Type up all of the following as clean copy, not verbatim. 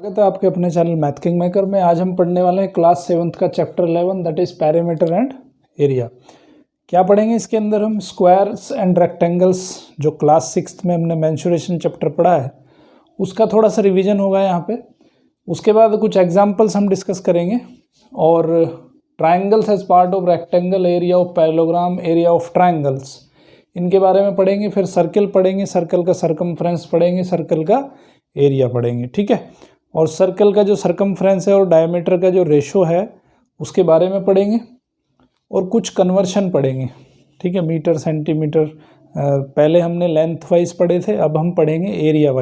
स्वागत है आपके अपने चैनल मैथ किंग मेकर में। आज हम पढ़ने वाले हैं क्लास 7th का chapter 11 that is parameter and area. क्या पढ़ेंगे इसके अंदर हम? स्क्वायर्स एंड रेक्टेंगल्स, जो क्लास 6th में हमने मेंसुरेशन चैप्टर पढ़ा है उसका थोड़ा सा रिवीजन होगा यहाँ पे। उसके बाद कुछ एग्जाम्पल्स हम डिस्कस करेंगे और triangles as part of rectangle, area of parallelogram, area of triangles, इनके बारे में पढ़ेंगे। फिर सर्कल पढ़ेंगे, सर्कल का सर्कमफ्रेंस पढ़ेंगे, सर्कल का एरिया पढ़ेंगे, ठीक है। और सर्कल का जो सर्कमफ्रेंस है और डायमीटर का जो रेशो है उसके बारे में पढ़ेंगे और कुछ कन्वर्शन पढ़ेंगे, ठीक है। मीटर, सेंटीमीटर पहले हमने लेंथ वाइज पढ़े थे, अब हम पढ़ेंगे एरिया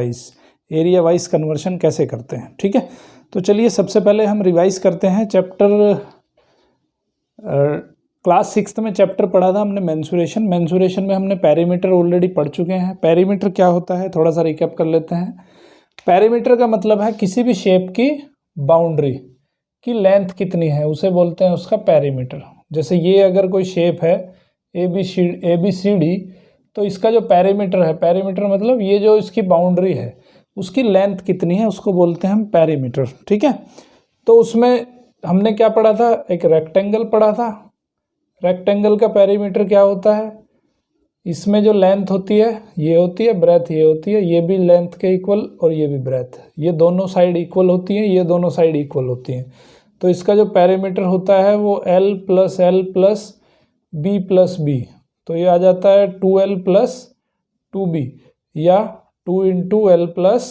वाइज कन्वर्शन कैसे करते हैं, ठीक है। तो चलिए सबसे पहले हम रिवाइज करते हैं चैप्टर क्लास 6th में चैप्टर पढ़ा था हमने मेंसुरेशन में हमने पेरीमीटर ऑलरेडी पढ़ चुके हैं। पेरीमीटर क्या होता है थोड़ा सा रिकैप कर लेते हैं। पेरीमीटर का मतलब है किसी भी शेप की बाउंड्री की लेंथ कितनी है उसे बोलते हैं उसका पेरीमीटर। जैसे ये अगर कोई शेप है ए बी सी डी, तो इसका जो पेरीमीटर है, पेरीमीटर मतलब ये जो इसकी बाउंड्री है उसकी लेंथ कितनी है उसको बोलते हैं हम पेरीमीटर, ठीक है। तो उसमें हमने क्या पढ़ा था? एक रेक्टेंगल पढ़ा था। रेक्टेंगल का पेरीमीटर क्या होता है? इसमें जो लेंथ होती है ये होती है, ब्रेथ ये होती है, ये भी लेंथ के इक्वल और ये भी ब्रेथ, ये दोनों साइड इक्वल होती हैं, ये दोनों साइड इक्वल होती हैं। तो इसका जो पेरीमीटर होता है वो L plus B plus B, तो ये आ जाता है 2L प्लस 2B या 2 इंटू L प्लस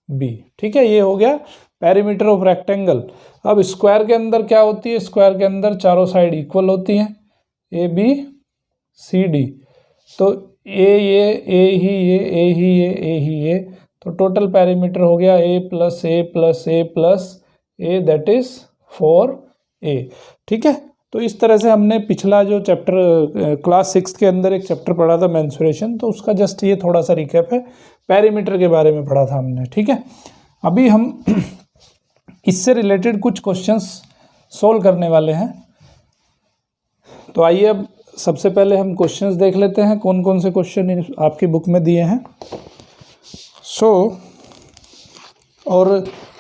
B, ठीक है। ये हो गया पेरीमीटर ऑफ रेक्टेंगल। अब स्क्वायर के अंदर क्या होती है? स्क्वायर के अंदर चारों साइड इक्वल होती हैं, A B C D, तो ये, तो टोटल पेरीमीटर हो गया A plus A that is 4A, ठीक है। तो इस तरह से हमने पिछला जो चैप्टर क्लास 6 के अंदर एक चैप्टर पढ़ा था मेंसुरेशन, तो उसका जस्ट ये थोड़ा सा रिकैप है। पेरीमीटर के बारे में पढ़ा था हमने, ठीक है। अभी हम इससे रिलेटेड कुछ क्वेश्चंस सोल्व करने वाले हैं। तो आइए अब सबसे पहले हम क्वेश्चंस देख लेते हैं कौन कौन से क्वेश्चन आपकी बुक में दिए हैं। और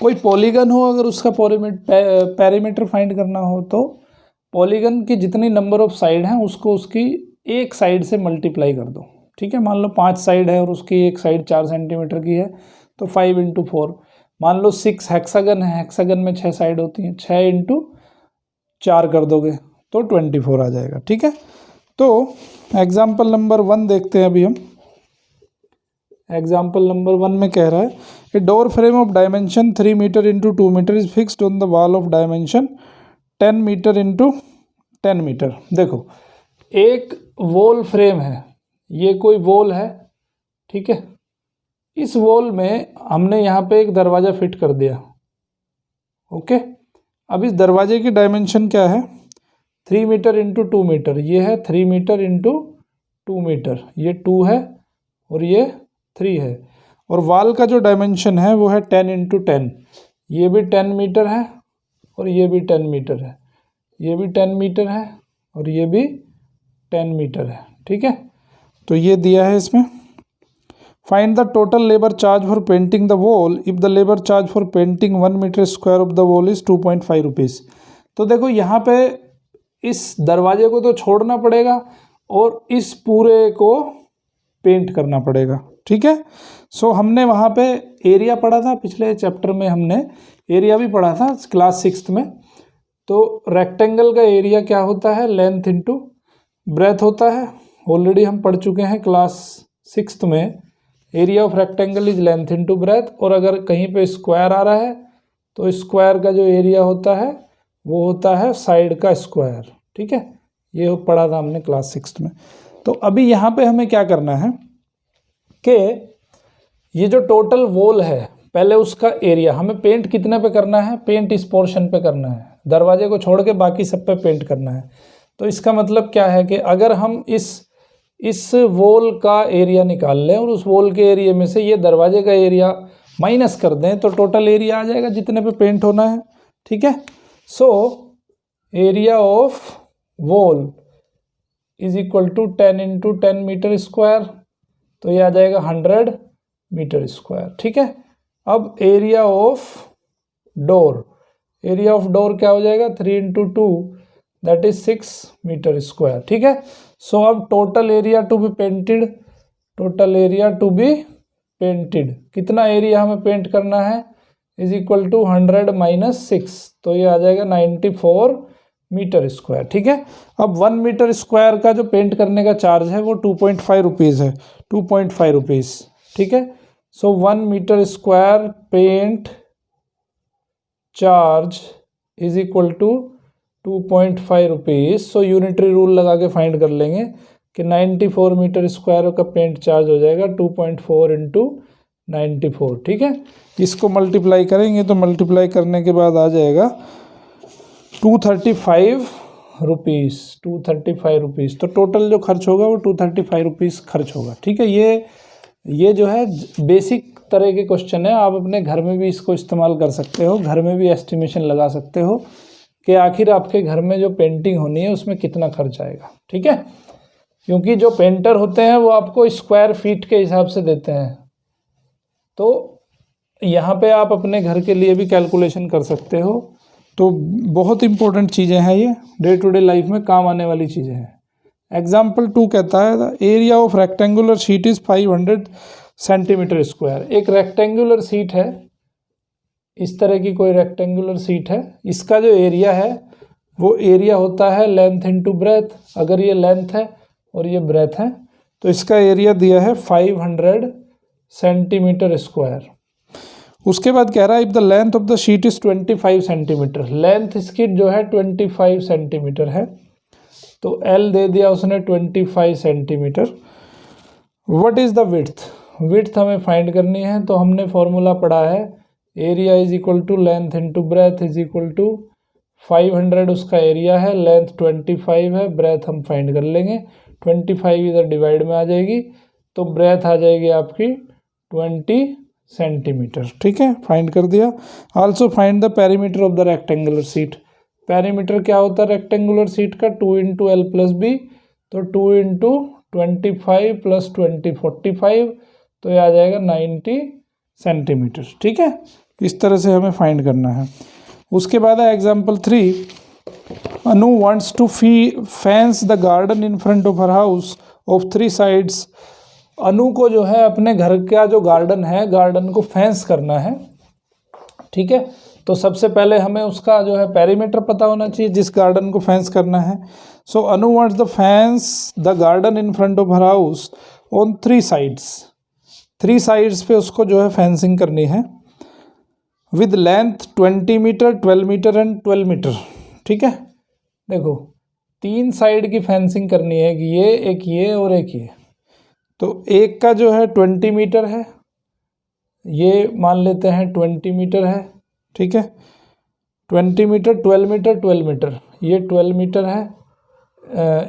कोई पॉलीगन हो, अगर उसका पेरीमीटर फाइंड करना हो तो पॉलीगन की जितनी नंबर ऑफ साइड हैं उसको उसकी एक साइड से मल्टीप्लाई कर दो, ठीक है। मान लो 5 साइड है और उसकी एक साइड 4 सेंटीमीटर की है तो 5 इंटू 4। मान लो 6 हेक्सागन है, हेक्सागन में 6 साइड होती हैं, 6 इंटू 4 कर दोगे तो 24 आ जाएगा, ठीक है। तो एग्जाम्पल नंबर 1 देखते हैं अभी हम। एग्जाम्पल नंबर 1 में कह रहा है a door frame of dimension 3 metre into 2 metre is fixed on the wall of dimension 10 metre into 10 metre. देखो एक वॉल फ्रेम है, ये कोई वॉल है, ठीक है। इस वॉल में हमने यहाँ पे एक दरवाज़ा फिट कर दिया, ओके। अब इस दरवाजे की डायमेंशन क्या है? 3 मीटर इंटू 2 मीटर, ये है 3 मीटर इंटू 2 मीटर, ये 2 है और ये 3 है। और वॉल का जो डायमेंशन है वो है 10 इंटू 10, ये भी 10 मीटर है और ये भी 10 मीटर है, ये भी 10 मीटर है और ये भी 10 मीटर है, ठीक है। तो ये दिया है इसमें। Find the total labour charge for painting the wall if the labour charge for painting 1 metre square of the wall is 2.5 rupees. तो देखो यहाँ पे इस दरवाजे को तो छोड़ना पड़ेगा और इस पूरे को पेंट करना पड़ेगा, ठीक है। सो हमने वहाँ पे एरिया पढ़ा था, पिछले चैप्टर में हमने एरिया भी पढ़ा था क्लास 6th में। तो रेक्टेंगल का एरिया क्या होता है? लेंथ इंटू ब्रेथ होता है, ऑलरेडी हम पढ़ चुके हैं क्लास 6th में। Area of rectangle is length into breath, और अगर कहीं पे स्क्वायर आ रहा है तो स्क्वायर का जो एरिया होता है वो होता है साइड का स्क्वायर, ठीक है। ये पढ़ा था हमने क्लास 6th में। तो अभी यहाँ पे हमें क्या करना है कि ये जो टोटल वॉल है पहले उसका एरिया हमें पेंट कितने पे करना है? पेंट इस पोर्शन पे करना है, दरवाजे को छोड़ के बाकी सब पे पेंट करना है। तो इसका मतलब क्या है कि अगर हम इस वॉल का एरिया निकाल लें और उस वॉल के एरिया में से ये दरवाजे का एरिया माइनस कर दें तो टोटल एरिया आ जाएगा जितने पे पेंट होना है, ठीक है। So area of wall is equal to 10 into 10 metre square, तो ये आ जाएगा 100 मीटर स्क्वायर, ठीक है। अब area of door, area of door क्या हो जाएगा 3 into 2 that is 6 metre square. ठीक है, सो अब total area to be painted, total area to be painted, कितना एरिया हमें पेंट करना है इज इक्वल टू 100 माइनस 6, तो ये आ जाएगा 94 मीटर स्क्वायर। ठीक है, अब 1 मीटर स्क्वायर का जो पेंट करने का चार्ज है वो 2.5 रुपीज़ है, 2.5 रुपीज़। ठीक है, so 1 metre square paint charge is equal to 2.5 rupees. So unitary rule लगा के फाइंड कर लेंगे कि 94 मीटर स्क्वायर का पेंट चार्ज हो जाएगा 2.4 इंटू 94। ठीक है, इसको मल्टीप्लाई करेंगे तो मल्टीप्लाई करने के बाद आ जाएगा 235 रुपीज़, 235 रुपीज़। तो टोटल जो खर्च होगा वो 235 रुपीज़ खर्च होगा। ठीक है, ये जो है बेसिक तरह के क्वेश्चन है, आप अपने घर में भी इसको इस्तेमाल कर सकते हो, घर में भी एस्टिमेशन लगा सकते हो कि आखिर आपके घर में जो पेंटिंग होनी है उसमें कितना खर्च आएगा। ठीक है, क्योंकि जो पेंटर होते हैं वो आपको स्क्वायर फीट के हिसाब से देते हैं, तो यहाँ पे आप अपने घर के लिए भी कैलकुलेशन कर सकते हो। तो बहुत इंपॉर्टेंट चीज़ें हैं, ये डे टू डे लाइफ में काम आने वाली चीज़ें हैं। एग्जाम्पल 2 कहता है the area of rectangular sheet is 500 centimetre square. एक रेक्टेंगुलर शीट है, इस तरह की कोई रेक्टेंगुलर शीट है, इसका जो एरिया है वो एरिया होता है लेंथ इनटू ब्रेथ। अगर ये लेंथ है और ये ब्रेथ है तो इसका एरिया दिया है 500 सेंटीमीटर स्क्वायर। उसके बाद कह रहा है if the length of the sheet is 25 centimetre, length इसकी जो है 25 सेंटीमीटर है, तो एल दे दिया उसने 25 centimetre. What is the width, width हमें फाइंड करनी है, तो हमने फॉर्मूला पढ़ा है area is equal to length into breadth is equal to 500 उसका एरिया है, लेंथ 25 है, ब्रेथ हम फाइंड कर लेंगे, 25 इधर डिवाइड में आ जाएगी तो ब्रेथ आ जाएगी आपकी 20 सेंटीमीटर। ठीक है, फाइंड कर दिया। Also find the perimeter of the rectangular seat, perimeter क्या होता है रेक्टेंगुलर सीट का 2 इंटू एल प्लस बी, तो 2 इंटू 25 प्लस 20 45, तो ये आ जाएगा 90 सेंटीमीटर। ठीक है, इस तरह से हमें फाइंड करना है। उसके बाद है example 3, Anu wants to fence the garden in front of her house of 3 sides. Anu को जो है अपने घर का जो गार्डन है, गार्डन को फेंस करना है। ठीक है, तो सबसे पहले हमें उसका जो है पेरीमीटर पता होना चाहिए जिस गार्डन को फेंस करना है। So Anu wants the fence the garden in front of her house on 3 sides, 3 sides पे उसको जो है फेंसिंग करनी है with length 20 metre 12 metre and 12 metre. ठीक है, देखो 3 साइड की फेंसिंग करनी है, एक ये और एक ये, तो एक का जो है 20 मीटर है, ये मान लेते हैं 20 मीटर है। ठीक है, 20 मीटर 12 मीटर 12 मीटर, ये 12 मीटर है,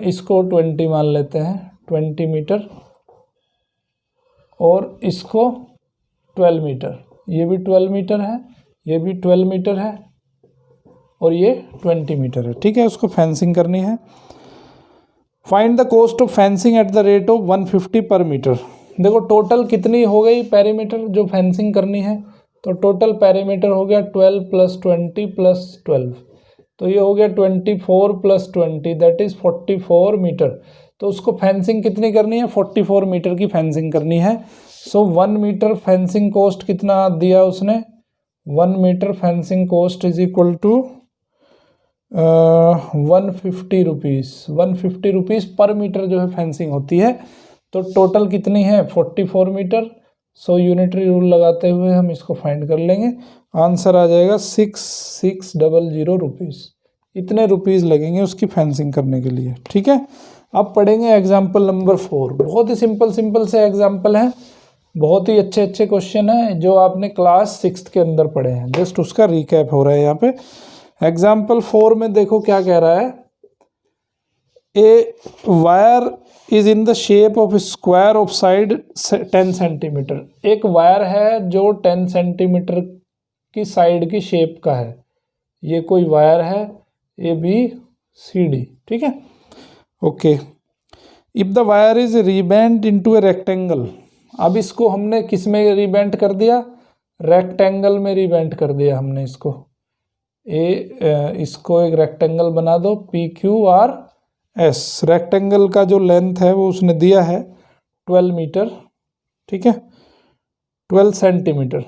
इसको 20 मान लेते हैं 20 मीटर, और इसको 12 मीटर, ये भी 12 मीटर है, ये भी 12 मीटर है, और ये 20 मीटर है। ठीक है, उसको फेंसिंग करनी है। Find the cost of fencing eight the rate of 150 पर मीटर। देखो टोटल कितनी हो गई पेरीमीटर जो फेंसिंग करनी है, तो टोटल पेरीमीटर हो गया 12 प्लस 20 प्लस 12, तो ये हो गया 24 प्लस 20 दैट इज़ 44 मीटर। तो उसको फेंसिंग कितनी करनी है, 44 मीटर की फेंसिंग करनी है। सो 1 मीटर फेंसिंग कॉस्ट कितना दिया उसने, 1 metre fencing cost is equal to 150 rupees, 150 rupees per metre जो है फेंसिंग होती है। तो टोटल कितनी है 44 मीटर। सो यूनिटरी रूल लगाते हुए हम इसको फाइंड कर लेंगे, आंसर आ जाएगा 6600 रुपीज़, इतने रुपीज़ लगेंगे उसकी फेंसिंग करने के लिए। ठीक है, अब पढ़ेंगे एग्जाम्पल नंबर 4। बहुत ही सिंपल से एग्जाम्पल हैं, बहुत ही अच्छे क्वेश्चन हैं जो आपने क्लास 6 के अंदर पढ़े हैं, जस्ट उसका रिकैप हो रहा है यहाँ पे। एग्जाम्पल 4 में देखो क्या कह रहा है, a wire is in the shape of square of side 10 centimetre. एक वायर है जो 10 सेंटीमीटर की साइड की शेप का है, ये कोई वायर है ABCD। ठीक है, okay. If the wire is rebent into a rectangle, अब इसको हमने किस में रीबेंट कर दिया, रेक्टेंगल में रिवेंट कर दिया हमने इसको। इसको एक रेक्टेंगल बना दो, PQRS। रेक्टेंगल का जो लेंथ है वो उसने दिया है 12 मीटर, ठीक है, 12 सेंटीमीटर।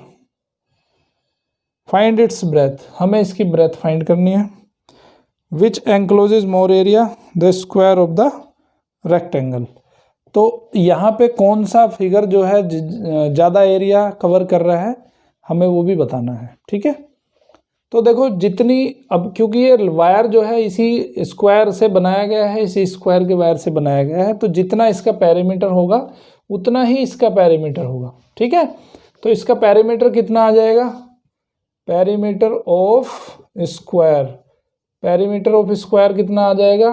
फाइंड इट्स ब्रेथ, हमें इसकी ब्रेथ फाइंड करनी है। Which encloses more area, the square of the rectangle. तो यहाँ पे कौन सा फिगर जो है ज़्यादा एरिया कवर कर रहा है, हमें वो भी बताना है, ठीक है। तो देखो जितनी, अब क्योंकि ये वायर जो है इसी स्क्वायर से बनाया गया है, इसी स्क्वायर के वायर से बनाया गया है, तो जितना इसका पेरीमीटर होगा उतना ही इसका पेरीमीटर होगा, ठीक है। तो इसका पेरीमीटर कितना आ जाएगा, perimeter of square, perimeter of square कितना आ जाएगा,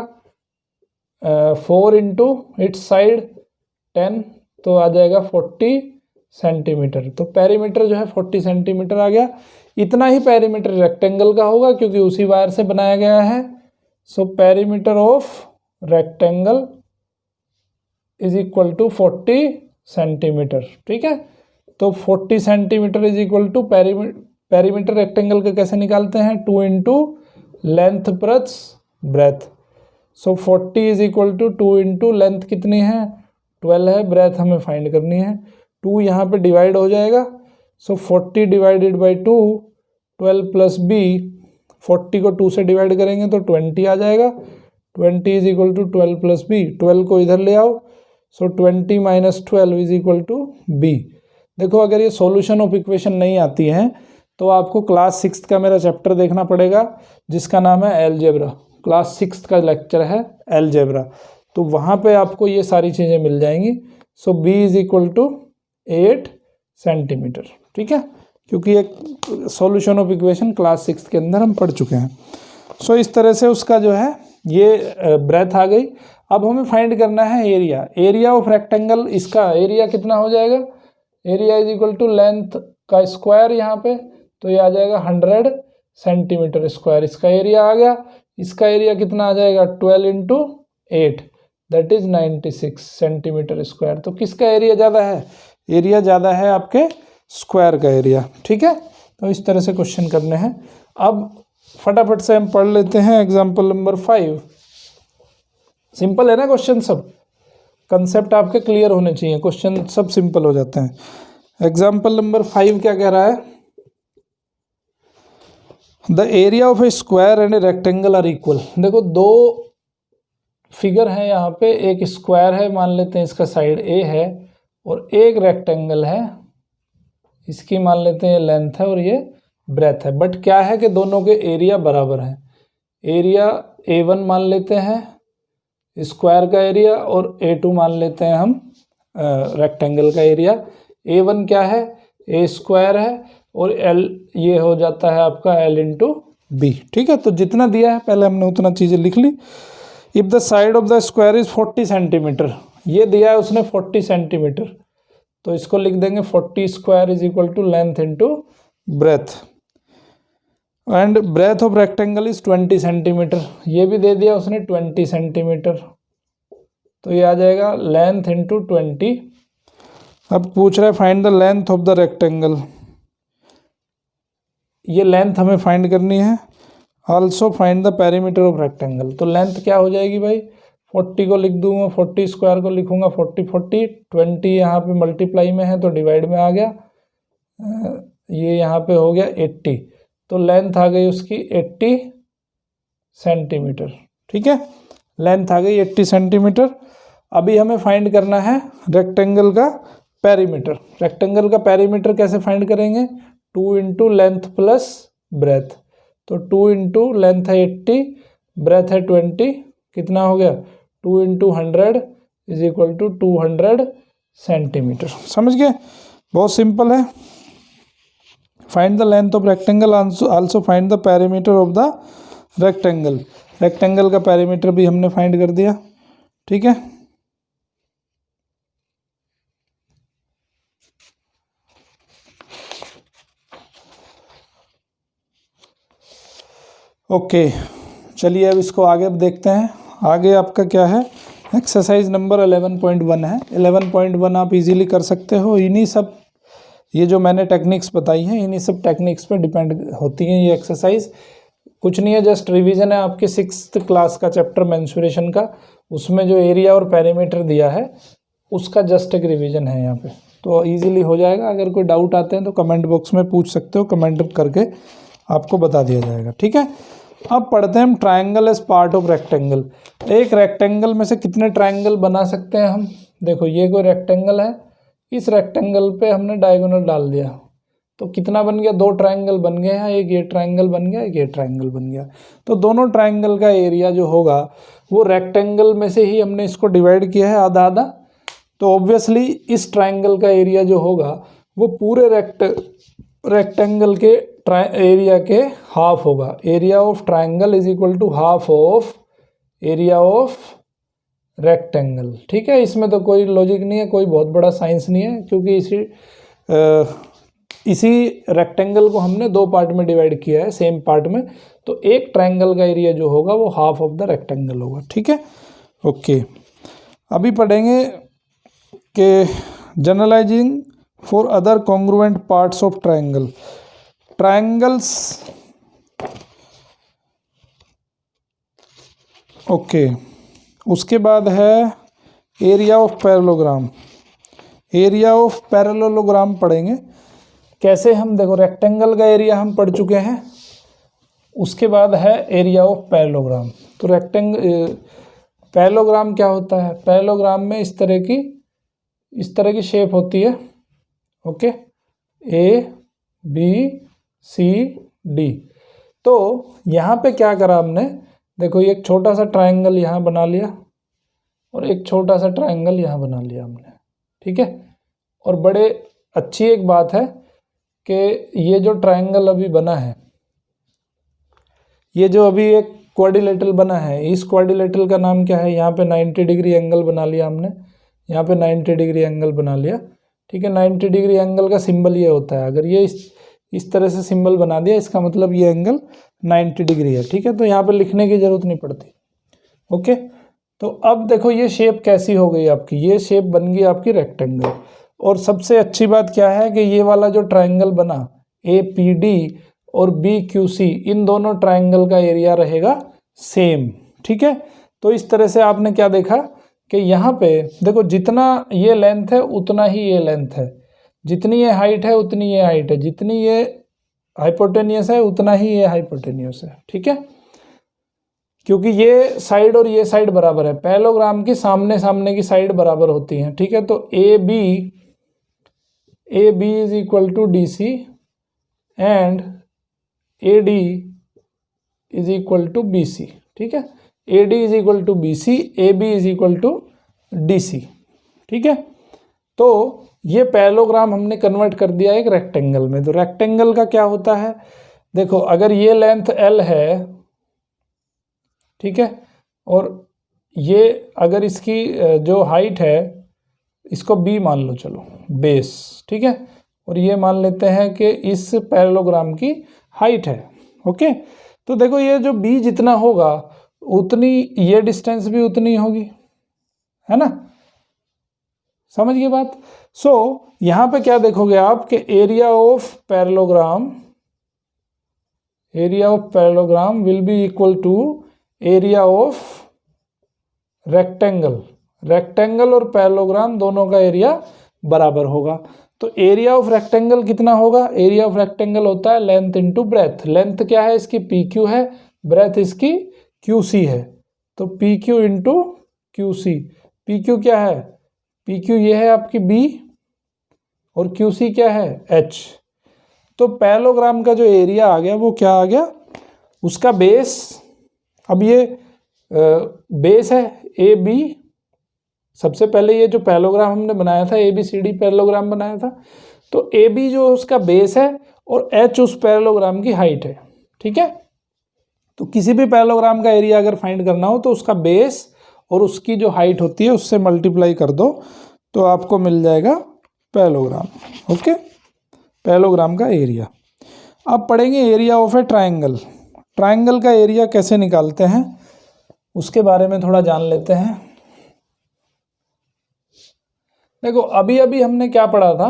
4 इंटू इट्स साइड 10, तो आ जाएगा 40 सेंटीमीटर। तो पेरीमीटर जो है 40 सेंटीमीटर आ गया। इतना ही पेरीमीटर रेक्टेंगल का होगा क्योंकि उसी वायर से बनाया गया है। So perimeter of rectangle is equal to 40 centimetre, ठीक है। तो 40 centimetre is equal to perimeter rectangle का कैसे निकालते हैं, 2 into length plus breadth. So 40 is equal to 2 into length कितनी है, 12 है, ब्रेथ हमें फाइंड करनी है। 2 यहाँ पे डिवाइड हो जाएगा, सो 40 डिवाइडेड बाई 2, 12 प्लस b, 40 को 2 से डिवाइड करेंगे तो 20 आ जाएगा। 20 is equal to 12 plus b, 12 को इधर ले आओ, so 20 minus 12 is equal to b। देखो अगर ये सॉल्यूशन ऑफ इक्वेशन नहीं आती है तो आपको क्लास 6 का मेरा चैप्टर देखना पड़ेगा जिसका नाम है अलजेब्रा। क्लास 6 का लेक्चर है अलजेब्रा, तो वहाँ पे आपको ये सारी चीज़ें मिल जाएंगी। So b is equal to 8 centimetre, ठीक है, क्योंकि एक सॉल्यूशन ऑफ इक्वेशन क्लास 6 के अंदर हम पढ़ चुके हैं। सो इस तरह से उसका जो है ये ब्रेथ आ गई। अब हमें फाइंड करना है एरिया, एरिया ऑफ रेक्टेंगल। इसका एरिया कितना हो जाएगा, area is equal to length का स्क्वायर यहाँ पे, तो ये आ जाएगा 100 सेंटीमीटर स्क्वायर, इसका एरिया आ गया। इसका एरिया कितना आ जाएगा, 12 into 8 that is 96 centimetre square. तो किसका एरिया ज़्यादा है, एरिया ज़्यादा है आपके स्क्वायर का एरिया, ठीक है। तो इस तरह से क्वेश्चन करने हैं। अब फटाफट से हम पढ़ लेते हैं एग्जाम्पल नंबर 5। सिंपल है ना क्वेश्चन, सब कंसेप्ट आपके क्लियर होने चाहिए, क्वेश्चन सब सिंपल हो जाते हैं। एग्जाम्पल नंबर 5 क्या कह रहा है, the area of a square and a rectangle are equal. देखो दो फिगर है यहाँ पे, एक स्क्वायर है, मान लेते हैं इसका साइड ए है, और एक रेक्टेंगल है, इसकी मान लेते हैं ये लेंथ है और ये ब्रेथ है। बट क्या है कि दोनों के एरिया बराबर है। एरिया A1 मान लेते हैं स्क्वायर का एरिया, और A2 मान लेते हैं हम रेक्टेंगल का एरिया। A1 क्या है, ए स्क्वायर है, और L ये हो जाता है आपका L इंटू बी, ठीक है। तो जितना दिया है पहले हमने उतना चीज़ें लिख ली। If the side of the square is 40 centimetre, ये दिया है उसने 40 सेंटीमीटर, तो इसको लिख देंगे 40 square is equal to length into breadth, and breadth of rectangle is 20 centimetre, ये भी दे दिया उसने 20 सेंटीमीटर, तो ये आ जाएगा लेंथ इंटू 20। अब पूछ रहा है find the length of the rectangle, ये लेंथ हमें फाइंड करनी है। Also find the perimeter of rectangle, तो लेंथ क्या हो जाएगी भाई, 40 को लिख दूंगा, 40 स्क्वायर को लिखूंगा 40 40, 20 यहाँ पे मल्टीप्लाई में है तो डिवाइड में आ गया, ये यहाँ पे हो गया 80, तो लेंथ आ गई उसकी 80 सेंटीमीटर, ठीक है, लेंथ आ गई 80 सेंटीमीटर। अभी हमें फाइंड करना है रेक्टेंगल का पेरीमीटर। रेक्टेंगल का पेरीमीटर कैसे फाइंड करेंगे, 2 इंटू लेंथ प्लस ब्रेथ, तो 2 इंटू लेंथ है 80, ब्रेथ है 20, कितना हो गया 2 into 100 is equal to 200 centimetre. समझ गए, बहुत सिंपल है। Find the length of rectangle, also find the perimeter of the rectangle. Rectangle का पेरीमीटर भी हमने फाइंड कर दिया, ठीक है। ओके चलिए अब इसको आगे देखते हैं। आगे आपका क्या है, एक्सरसाइज नंबर 11.1 है। 11.1 आप इजीली कर सकते हो, इन्हीं सब ये जो मैंने टेक्निक्स बताई हैं इन्हीं सब टेक्निक्स पे डिपेंड होती हैं ये एक्सरसाइज। कुछ नहीं है, जस्ट रिवीजन है आपके 6th क्लास का चैप्टर मेंसुरेशन का, उसमें जो एरिया और पेरीमीटर दिया है उसका जस्ट एक रिवीजन है यहाँ पे, तो इजीली हो जाएगा। अगर कोई डाउट आते हैं तो कमेंट बॉक्स में पूछ सकते हो, कमेंट करके आपको बता दिया जाएगा, ठीक है। अब पढ़ते हैं हम triangle as part of rectangle. एक रेक्टेंगल में से कितने ट्रायंगल बना सकते हैं हम। देखो ये कोई रेक्टेंगल है, इस रेक्टेंगल पे हमने डायगोनल डाल दिया तो कितना बन गया, 2 ट्रायंगल बन गए हैं, एक ये ट्रायंगल बन गया, एक ये ट्रायंगल बन गया। तो दोनों ट्रायंगल का एरिया जो होगा वो रेक्टेंगल में से ही हमने इसको डिवाइड किया है आधा आधा, तो ऑब्वियसली इस ट्रायंगल का एरिया जो होगा वो पूरे रेक्टेंगल के एरिया के हाफ होगा। Area of triangle is equal to half of area of rectangle, ठीक है। इसमें तो कोई लॉजिक नहीं है, कोई बहुत बड़ा साइंस नहीं है, क्योंकि इसी रेक्टेंगल को हमने 2 पार्ट में डिवाइड किया है सेम पार्ट में, तो एक ट्रायंगल का एरिया जो होगा वो हाफ ऑफ द रेक्टेंगल होगा, ठीक है। ओके, अभी पढ़ेंगे कि generalising for other congruent parts of triangle. Triangles, okay, उसके बाद है area of parallelogram. Area of parallelogram पढ़ेंगे कैसे हम। देखो रेक्टेंगल का एरिया हम पढ़ चुके हैं, उसके बाद है एरिया ऑफ पैरेललोग्राम। तो पैरेललोग्राम क्या होता है, पैरेललोग्राम में इस तरह की शेप होती है, ओके, ABCD। तो यहाँ पे क्या करा हमने, देखो ये एक छोटा सा ट्रायंगल यहाँ बना लिया और एक छोटा सा ट्रायंगल यहाँ बना लिया हमने, ठीक है। और बड़े अच्छी एक बात है कि ये जो ट्रायंगल अभी बना है, ये जो अभी एक क्वाड्रिलेटरल बना है, इस क्वाड्रिलेटरल का नाम क्या है, यहाँ पे 90 डिग्री एंगल बना लिया हमने, यहाँ पे 90 डिग्री एंगल बना लिया, ठीक है। 90 डिग्री एंगल का सिंबल ये होता है, अगर ये इस तरह से सिंबल बना दिया इसका मतलब ये एंगल 90 डिग्री है, ठीक है। तो यहाँ पे लिखने की जरूरत नहीं पड़ती, ओके। तो अब देखो ये शेप कैसी हो गई आपकी, ये शेप बन गई आपकी रेक्टेंगल। और सबसे अच्छी बात क्या है कि ये वाला जो ट्रायंगल बना APD और BQC, इन दोनों ट्रायंगल का एरिया रहेगा सेम, ठीक है। तो इस तरह से आपने क्या देखा कि यहाँ पे देखो जितना ये लेंथ है उतना ही ये लेंथ है, जितनी ये हाइट है उतनी ये हाइट है, जितनी ये हाइपोटेनियस है उतना ही ये हाइपोटेनियस है, ठीक है। क्योंकि ये साइड और ये साइड बराबर है, पैरेललोग्राम की सामने सामने की साइड बराबर होती हैं, ठीक है। तो AB is equal to DC and AD is equal to BC, ठीक है। AD is equal to BC, AB is equal to DC, ठीक है। तो ये पैरेललोग्राम हमने कन्वर्ट कर दिया एक रेक्टेंगल में। तो रेक्टेंगल का क्या होता है, देखो अगर ये लेंथ L है, ठीक है, और ये अगर इसकी जो हाइट है इसको B मान लो, चलो बेस, ठीक है, और ये मान लेते हैं कि इस पैरेललोग्राम की हाइट है, ओके। तो देखो ये जो B जितना होगा उतनी ये डिस्टेंस भी उतनी होगी, है ना, समझ गए बात। सो यहाँ पे क्या देखोगे आप कि area of parallelogram will be equal to area of rectangle और पैरेललोग्राम दोनों का एरिया बराबर होगा। तो एरिया ऑफ रेक्टेंगल कितना होगा, एरिया ऑफ रेक्टेंगल होता है लेंथ इनटू ब्रेथ। लेंथ क्या है इसकी, PQ है, ब्रेथ इसकी QC है, तो PQ इंटू QC। PQ क्या है, PQ ये है आपकी B और QC क्या है H। तो पैरेललोग्राम का जो एरिया आ गया वो क्या आ गया, उसका बेस, अब ये बेस है AB। सबसे पहले ये जो पैरेललोग्राम हमने बनाया था ABCD पैरेललोग्राम बनाया था, तो AB जो उसका बेस है और H उस पैरेललोग्राम की हाइट है, ठीक है। तो किसी भी पैरेललोग्राम का एरिया अगर फाइंड करना हो तो उसका बेस और उसकी जो हाइट होती है उससे मल्टीप्लाई कर दो तो आपको मिल जाएगा पैरेललोग्राम, ओके, पैरेललोग्राम का एरिया। अब पढ़ेंगे area of A triangle. Triangle का एरिया कैसे निकालते हैं उसके बारे में थोड़ा जान लेते हैं। देखो अभी अभी हमने क्या पढ़ा था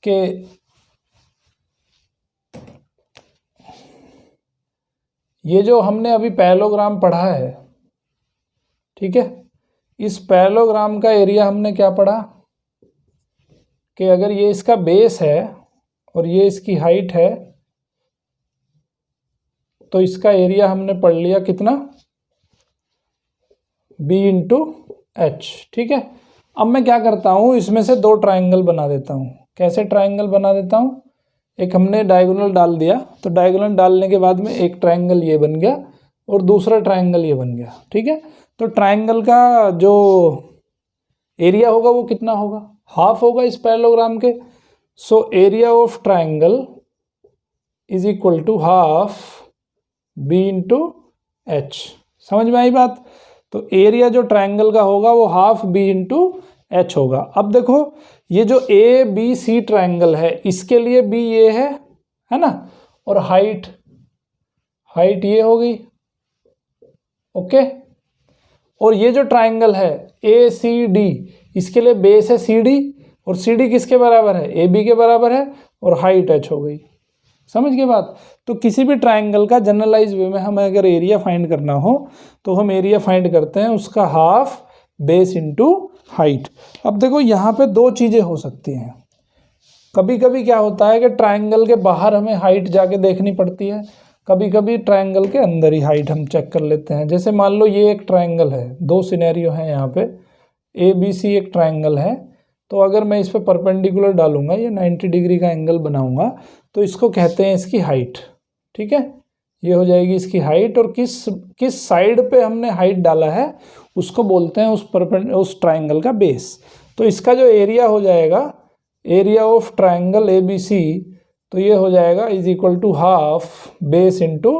कि ये जो हमने अभी पैरेललोग्राम पढ़ा है, ठीक है, इस पैरेललोग्राम का एरिया हमने क्या पढ़ा कि अगर ये इसका बेस है और ये इसकी हाइट है तो इसका एरिया हमने पढ़ लिया कितना, b इंटू एच। ठीक है, अब मैं क्या करता हूँ, इसमें से दो ट्राइंगल बना देता हूँ। कैसे ट्राइंगल बना देता हूँ, एक हमने डायगोनल डाल दिया, तो डायगोनल डालने के बाद में एक ट्राइंगल ये बन गया और दूसरा ट्राइंगल ये बन गया। ठीक है, तो ट्राइंगल का जो एरिया होगा वो कितना होगा, हाफ होगा इस पैरेललोग्राम के। So area of triangle is equal to half b into H. समझ में आई बात। तो एरिया जो ट्राइंगल का होगा वो हाफ b इंटू एच होगा। अब देखो ये जो ए बी सी ट्राइंगल है इसके लिए b ये है ना, और हाइट ये हो गई। ओके, और ये जो ट्राइंगल है ए सी डी इसके लिए बेस है सी डी, और सी डी किसके बराबर है, ए बी के बराबर है, और हाइट एच हो गई। समझ गए बात। तो किसी भी ट्राइंगल का जनरलाइज वे में हमें अगर एरिया फाइंड करना हो तो हम एरिया फाइंड करते हैं उसका हाफ बेस इंटू हाइट। अब देखो यहाँ पे दो चीज़ें हो सकती हैं। कभी कभी क्या होता है कि ट्राइंगल के बाहर हमें हाइट जाके देखनी पड़ती है, कभी कभी ट्राइंगल के अंदर ही हाइट हम चेक कर लेते हैं। जैसे मान लो ये एक ट्राइंगल है, दो सिनेरियो हैं यहाँ पे, ए बी सी एक ट्राइंगल है, तो अगर मैं इस पर परपेंडिकुलर डालूंगा, ये 90 डिग्री का एंगल बनाऊंगा, तो इसको कहते हैं इसकी हाइट। ठीक है, ये हो जाएगी इसकी हाइट, और किस साइड पे हमने हाइट डाला है उसको बोलते हैं उस ट्राइंगल का बेस। तो इसका जो एरिया हो जाएगा, area of triangle A B C, तो ये हो जाएगा is equal to half base into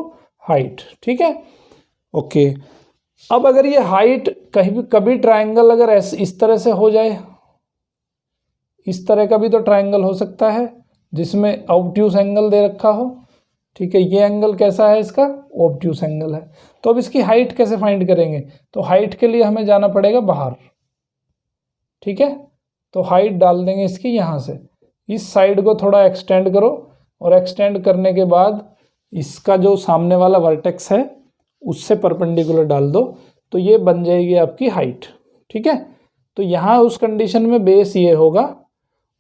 height. ठीक है, ओके। अब अगर ये हाइट कभी ट्राइंगल अगर इस तरह से हो जाए, इस तरह का भी तो ट्राइंगल हो सकता है जिसमें ऑब्ट्यूस एंगल दे रखा हो। ठीक है, ये एंगल कैसा है, इसका ऑब्ट्यूस एंगल है। तो अब इसकी हाइट कैसे फाइंड करेंगे, तो हाइट के लिए हमें जाना पड़ेगा बाहर। ठीक है, तो हाइट डाल देंगे इसकी यहाँ से, इस साइड को थोड़ा एक्सटेंड करो, और एक्सटेंड करने के बाद इसका जो सामने वाला वर्टेक्स है उससे परपेंडिकुलर डाल दो, तो ये बन जाएगी आपकी हाइट। ठीक है, तो यहाँ उस कंडीशन में बेस ये होगा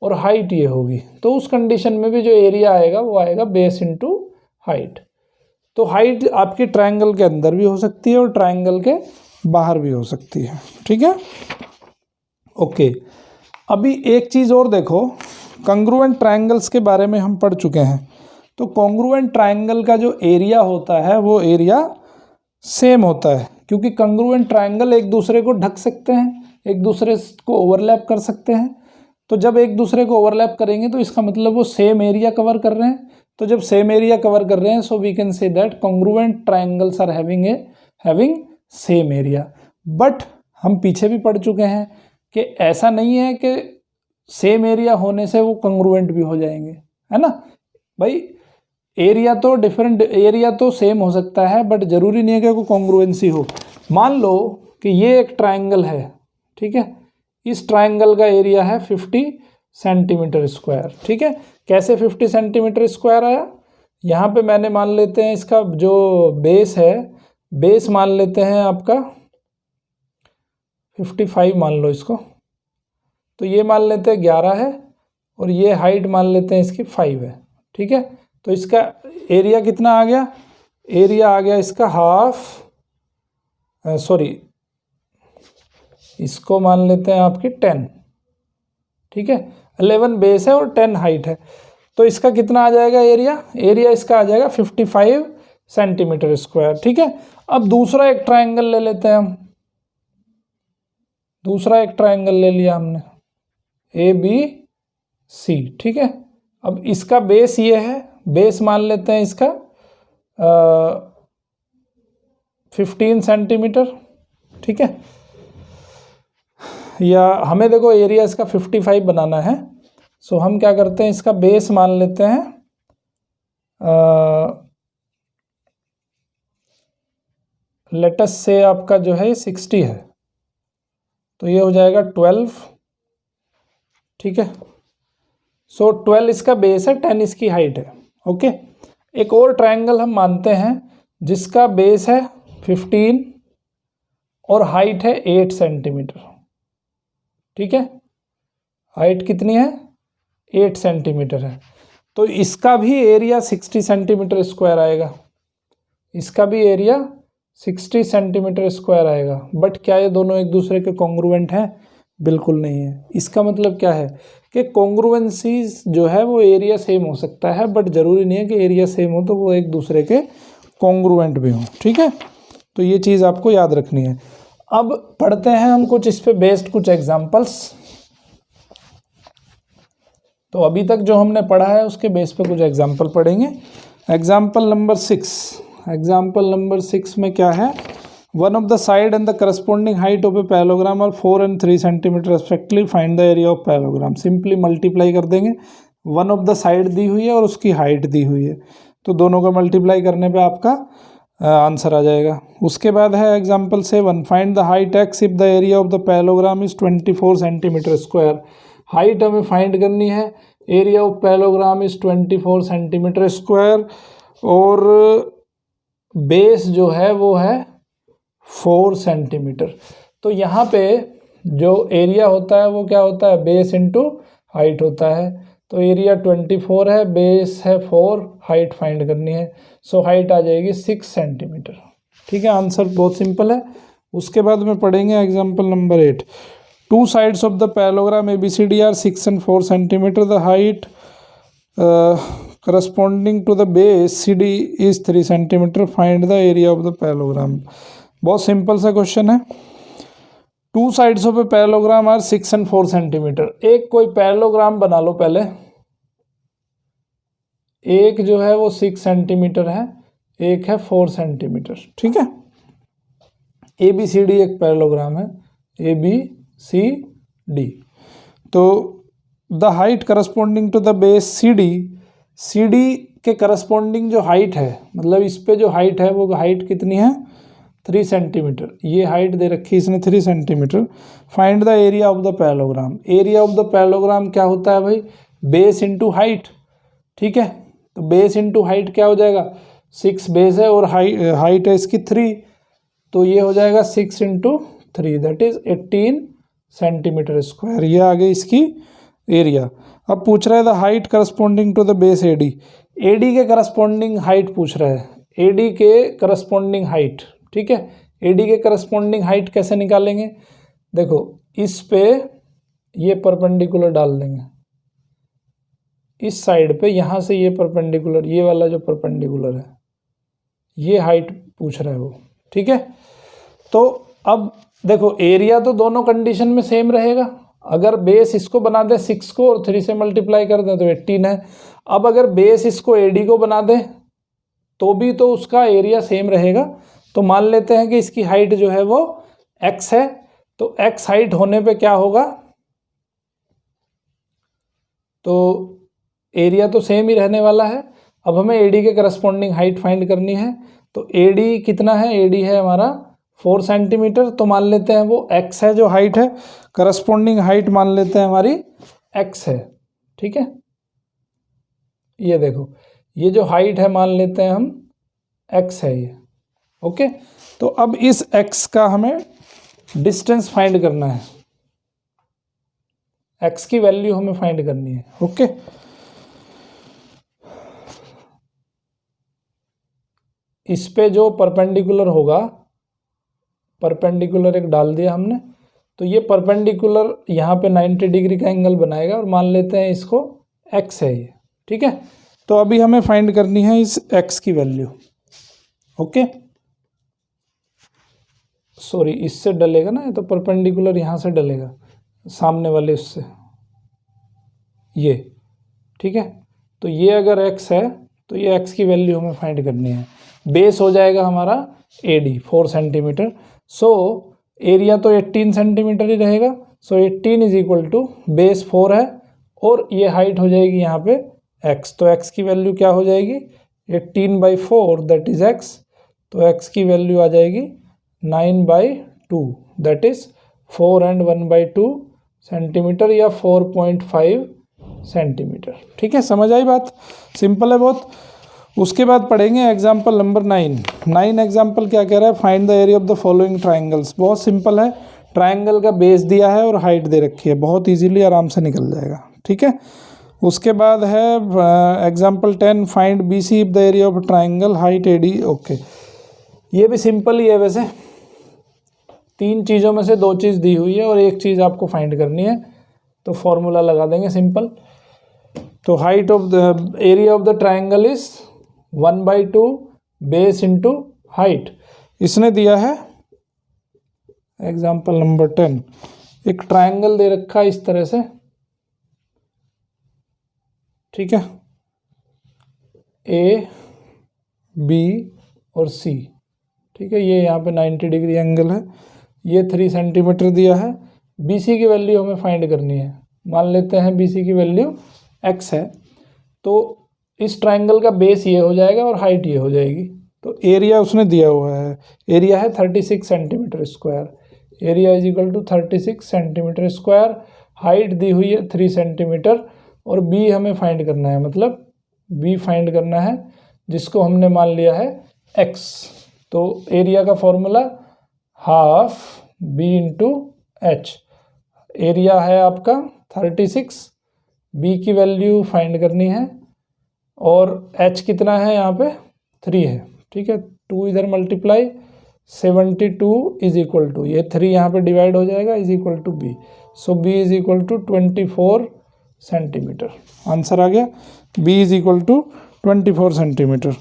और हाइट ये होगी, तो उस कंडीशन में भी जो एरिया आएगा वो आएगा बेस इंटू हाइट। तो हाइट आपकी ट्राइंगल के अंदर भी हो सकती है और ट्राइंगल के बाहर भी हो सकती है। ठीक है, ओके। अभी एक चीज़ और देखो, कॉन्ग्रुएंट ट्राइंगल्स के बारे में हम पढ़ चुके हैं। तो कॉन्ग्रुएंट ट्राइंगल का जो एरिया होता है वो एरिया सेम होता है, क्योंकि कॉन्ग्रुएंट ट्राइंगल एक दूसरे को ढक सकते हैं, एक दूसरे को ओवरलैप कर सकते हैं। तो जब एक दूसरे को ओवरलैप करेंगे तो इसका मतलब वो सेम एरिया कवर कर रहे हैं। तो जब सेम एरिया कवर कर रहे हैं, so we can say that congruent triangles are having same area. But हम पीछे भी पढ़ चुके हैं कि ऐसा नहीं है कि सेम एरिया होने से वो कॉन्ग्रुएंट भी हो जाएंगे, है ना भाई। एरिया तो डिफरेंट, एरिया तो सेम हो सकता है, बट जरूरी नहीं है कि वो कॉन्ग्रुएंसी हो। मान लो कि ये एक ट्राइंगल है, ठीक है, इस ट्राइंगल का एरिया है 50 सेंटीमीटर स्क्वायर। ठीक है, कैसे 50 सेंटीमीटर स्क्वायर आया, यहाँ पे मैंने मान लेते हैं इसका जो बेस है, बेस मान लेते हैं आपका 55 मान लो इसको, तो ये मान लेते हैं 11 है, और ये हाइट मान लेते हैं इसकी 5 है। ठीक है, तो इसका एरिया कितना आ गया, एरिया आ गया इसका हाफ, इसको मान लेते हैं आपकी 10। ठीक है, 11 बेस है और 10 हाइट है, तो इसका कितना आ जाएगा एरिया, एरिया इसका आ जाएगा 55 सेंटीमीटर स्क्वायर। ठीक है, अब दूसरा एक ट्राइंगल ले लेते हैं हम, दूसरा एक ट्राइंगल ले लिया हमने ए बी सी। ठीक है, अब इसका बेस ये है, बेस मान लेते हैं इसका 15 सेंटीमीटर। ठीक है, या हमें देखो एरिया इसका 55 बनाना है, सो हम क्या करते हैं, इसका बेस मान लेते हैं लेटस से आपका जो है 60 है, तो ये हो जाएगा 12। ठीक है, सो 12 इसका बेस है, 10 इसकी हाइट है। ओके, एक और ट्रायंगल हम मानते हैं जिसका बेस है 15 और हाइट है 8 सेंटीमीटर। ठीक है, हाइट कितनी है? 8 सेंटीमीटर है। तो इसका भी एरिया 60 सेंटीमीटर स्क्वायर आएगा, इसका भी एरिया 60 सेंटीमीटर स्क्वायर आएगा। बट क्या ये दोनों एक दूसरे के कॉन्ग्रुएंट हैं? बिल्कुल नहीं है। इसका मतलब क्या है कि कॉन्ग्रुएंसीज जो है वो एरिया सेम हो सकता है, बट ज़रूरी नहीं है कि एरिया सेम हो तो वो एक दूसरे के कॉन्ग्रुएंट भी हों। ठीक है, तो ये चीज़ आपको याद रखनी है। अब पढ़ते हैं हम कुछ इस पे बेस्ड कुछ एग्जांपल्स। तो अभी तक जो हमने पढ़ा है उसके बेस पे कुछ एग्जांपल पढ़ेंगे। एग्जांपल नंबर 6, एग्जांपल नंबर 6 में क्या है? One of the side and the corresponding height of a parallelogram are 4 and 3 centimetre respectively, find the area of parallelogram. Simply multiply कर देंगे, वन ऑफ द साइड दी हुई है और उसकी हाइट दी हुई है, तो दोनों का मल्टीप्लाई करने पे आपका आंसर आ जाएगा। उसके बाद है example 7, find the height x if the area of the parallelogram is 24 centimetre square. Height हमें फाइंड करनी है, area of parallelogram is 24 centimetre square और बेस जो है वो है 4 सेंटीमीटर। तो यहाँ पे जो एरिया होता है वो क्या होता है? बेस इंटू हाइट होता है। तो एरिया 24 है, बेस है 4, हाइट फाइंड करनी है। सो हाइट आ जाएगी 6 सेंटीमीटर। ठीक है, आंसर बहुत सिंपल है। उसके बाद में पढ़ेंगे example number 8, two sides of the parallelogram ABCD are 6 and 4 centimetre, the height corresponding to the base CD is 3 centimetre, find the area of the parallelogram. बहुत सिंपल सा क्वेश्चन है। Two sides of a parallelogram are 6 and 4 centimetre. एक कोई parallelogram बना लो पहले, एक जो है वो 6 सेंटीमीटर है, एक है 4 सेंटीमीटर। ठीक है, ABCD एक पैरेललोग्राम है, ABCD। तो the height corresponding to the base CD के करस्पॉन्डिंग जो हाइट है, मतलब इस पे जो हाइट है वो हाइट कितनी है? 3 सेंटीमीटर। ये हाइट दे रखी है इसने 3 centimetre. Find the area of the parallelogram. Area of the parallelogram क्या होता है भाई? Base into height. ठीक है, तो बेस इंटू हाइट क्या हो जाएगा? 6 बेस है और हाइट है इसकी 3, तो ये हो जाएगा 6 into 3 that is 18 centimetre square. ये आ गई इसकी एरिया। अब पूछ रहा है the height corresponding to the base AD। AD के करस्पॉन्डिंग हाइट पूछ रहा है, AD के करस्पॉन्डिंग हाइट। ठीक है, AD के करस्पॉन्डिंग हाइट कैसे निकालेंगे? देखो, इस पे ये परपेंडिकुलर डाल देंगे, इस साइड पे यहाँ से ये परपेंडिकुलर, ये वाला जो परपेंडिकुलर है, ये हाइट पूछ रहा है वो। ठीक है, तो अब देखो एरिया तो दोनों कंडीशन में सेम रहेगा। अगर बेस इसको बना दे 6 को और 3 से मल्टीप्लाई कर दें तो 18 है। अब अगर बेस इसको AD को बना दे तो भी तो उसका एरिया सेम रहेगा। तो मान लेते हैं कि इसकी हाइट जो है वो x है, तो x हाइट होने पे क्या होगा? तो एरिया तो सेम ही रहने वाला है। अब हमें AD के करस्पॉन्डिंग हाइट फाइंड करनी है। तो AD कितना है? AD है हमारा 4 सेंटीमीटर। तो मान लेते हैं वो x है जो हाइट है, करस्पॉन्डिंग हाइट मान लेते हैं हमारी x है। ठीक है, ये देखो, ये जो हाइट है मान लेते हैं हम x है ये। ओके, तो अब इस x का हमें डिस्टेंस फाइंड करना है, x की वैल्यू हमें फाइंड करनी है। ओके, इस पे जो परपेंडिकुलर होगा, परपेंडिकुलर एक डाल दिया हमने, तो ये परपेंडिकुलर यहाँ पे 90 डिग्री का एंगल बनाएगा और मान लेते हैं इसको x है ये। ठीक है, तो अभी हमें फाइंड करनी है इस x की वैल्यू। ओके, सॉरी, इससे डलेगा ना, ये तो परपेंडिकुलर यहाँ से डलेगा सामने वाले उससे, ये। ठीक है, तो ये अगर x है तो ये x की वैल्यू हमें फाइंड करनी है। बेस हो जाएगा हमारा AD 4 सेंटीमीटर। सो एरिया तो 18 सेंटीमीटर ही रहेगा। सो 18 इज इक्वल टू बेस 4 है और ये हाइट हो जाएगी यहाँ पे x। तो x की वैल्यू क्या हो जाएगी? 18/4 दैट इज x। तो x की वैल्यू आ जाएगी 9/2 दैट इज 4 and 1/2 सेंटीमीटर या 4.5 सेंटीमीटर। ठीक है, समझ आई बात, सिंपल है बहुत। उसके बाद पढ़ेंगे एग्जाम्पल नंबर 9 एग्जाम्पल क्या कह रहा है, find the area of the following triangles. बहुत सिंपल है, ट्राइंगल का बेस दिया है और हाइट दे रखी है, बहुत इजीली आराम से निकल जाएगा। ठीक है, उसके बाद है example 10 find B C the area of triangle height A D. Okay, ये भी सिंपल ही है वैसे, 3 चीज़ों में से 2 चीज़ दी हुई है और एक चीज़ आपको फाइंड करनी है, तो फॉर्मूला लगा देंगे सिंपल। तो height of the area of the triangle is 1/2 base into height. इसने दिया है एग्जाम्पल नंबर 10, एक ट्राइंगल दे रखा है इस तरह से। ठीक है, ए बी और सी। ठीक है, ये यहाँ पे 90 डिग्री एंगल है, ये 3 सेंटीमीटर दिया है। बी सी की वैल्यू हमें फाइंड करनी है। मान लेते हैं बी सी की वैल्यू x है, तो इस ट्राइंगल का बेस ये हो जाएगा और हाइट ये हो जाएगी। तो एरिया उसने दिया हुआ है, एरिया है 36 centimetre square. Area is equal to 36 centimetre square. Height दी हुई है 3 सेंटीमीटर और बी हमें फाइंड करना है, मतलब बी फाइंड करना है जिसको हमने मान लिया है x। तो एरिया का formula half B into H. Area है आपका 36, बी की वैल्यू फाइंड करनी है और h कितना है यहाँ पे 3 है। ठीक है, 2 इधर मल्टीप्लाई 72 इज इक्वल टू, ये 3 यहाँ पे डिवाइड हो जाएगा, is equal to B. So B is equal to 24 centimetre. Answer आ गया, B is equal to 24 centimetre.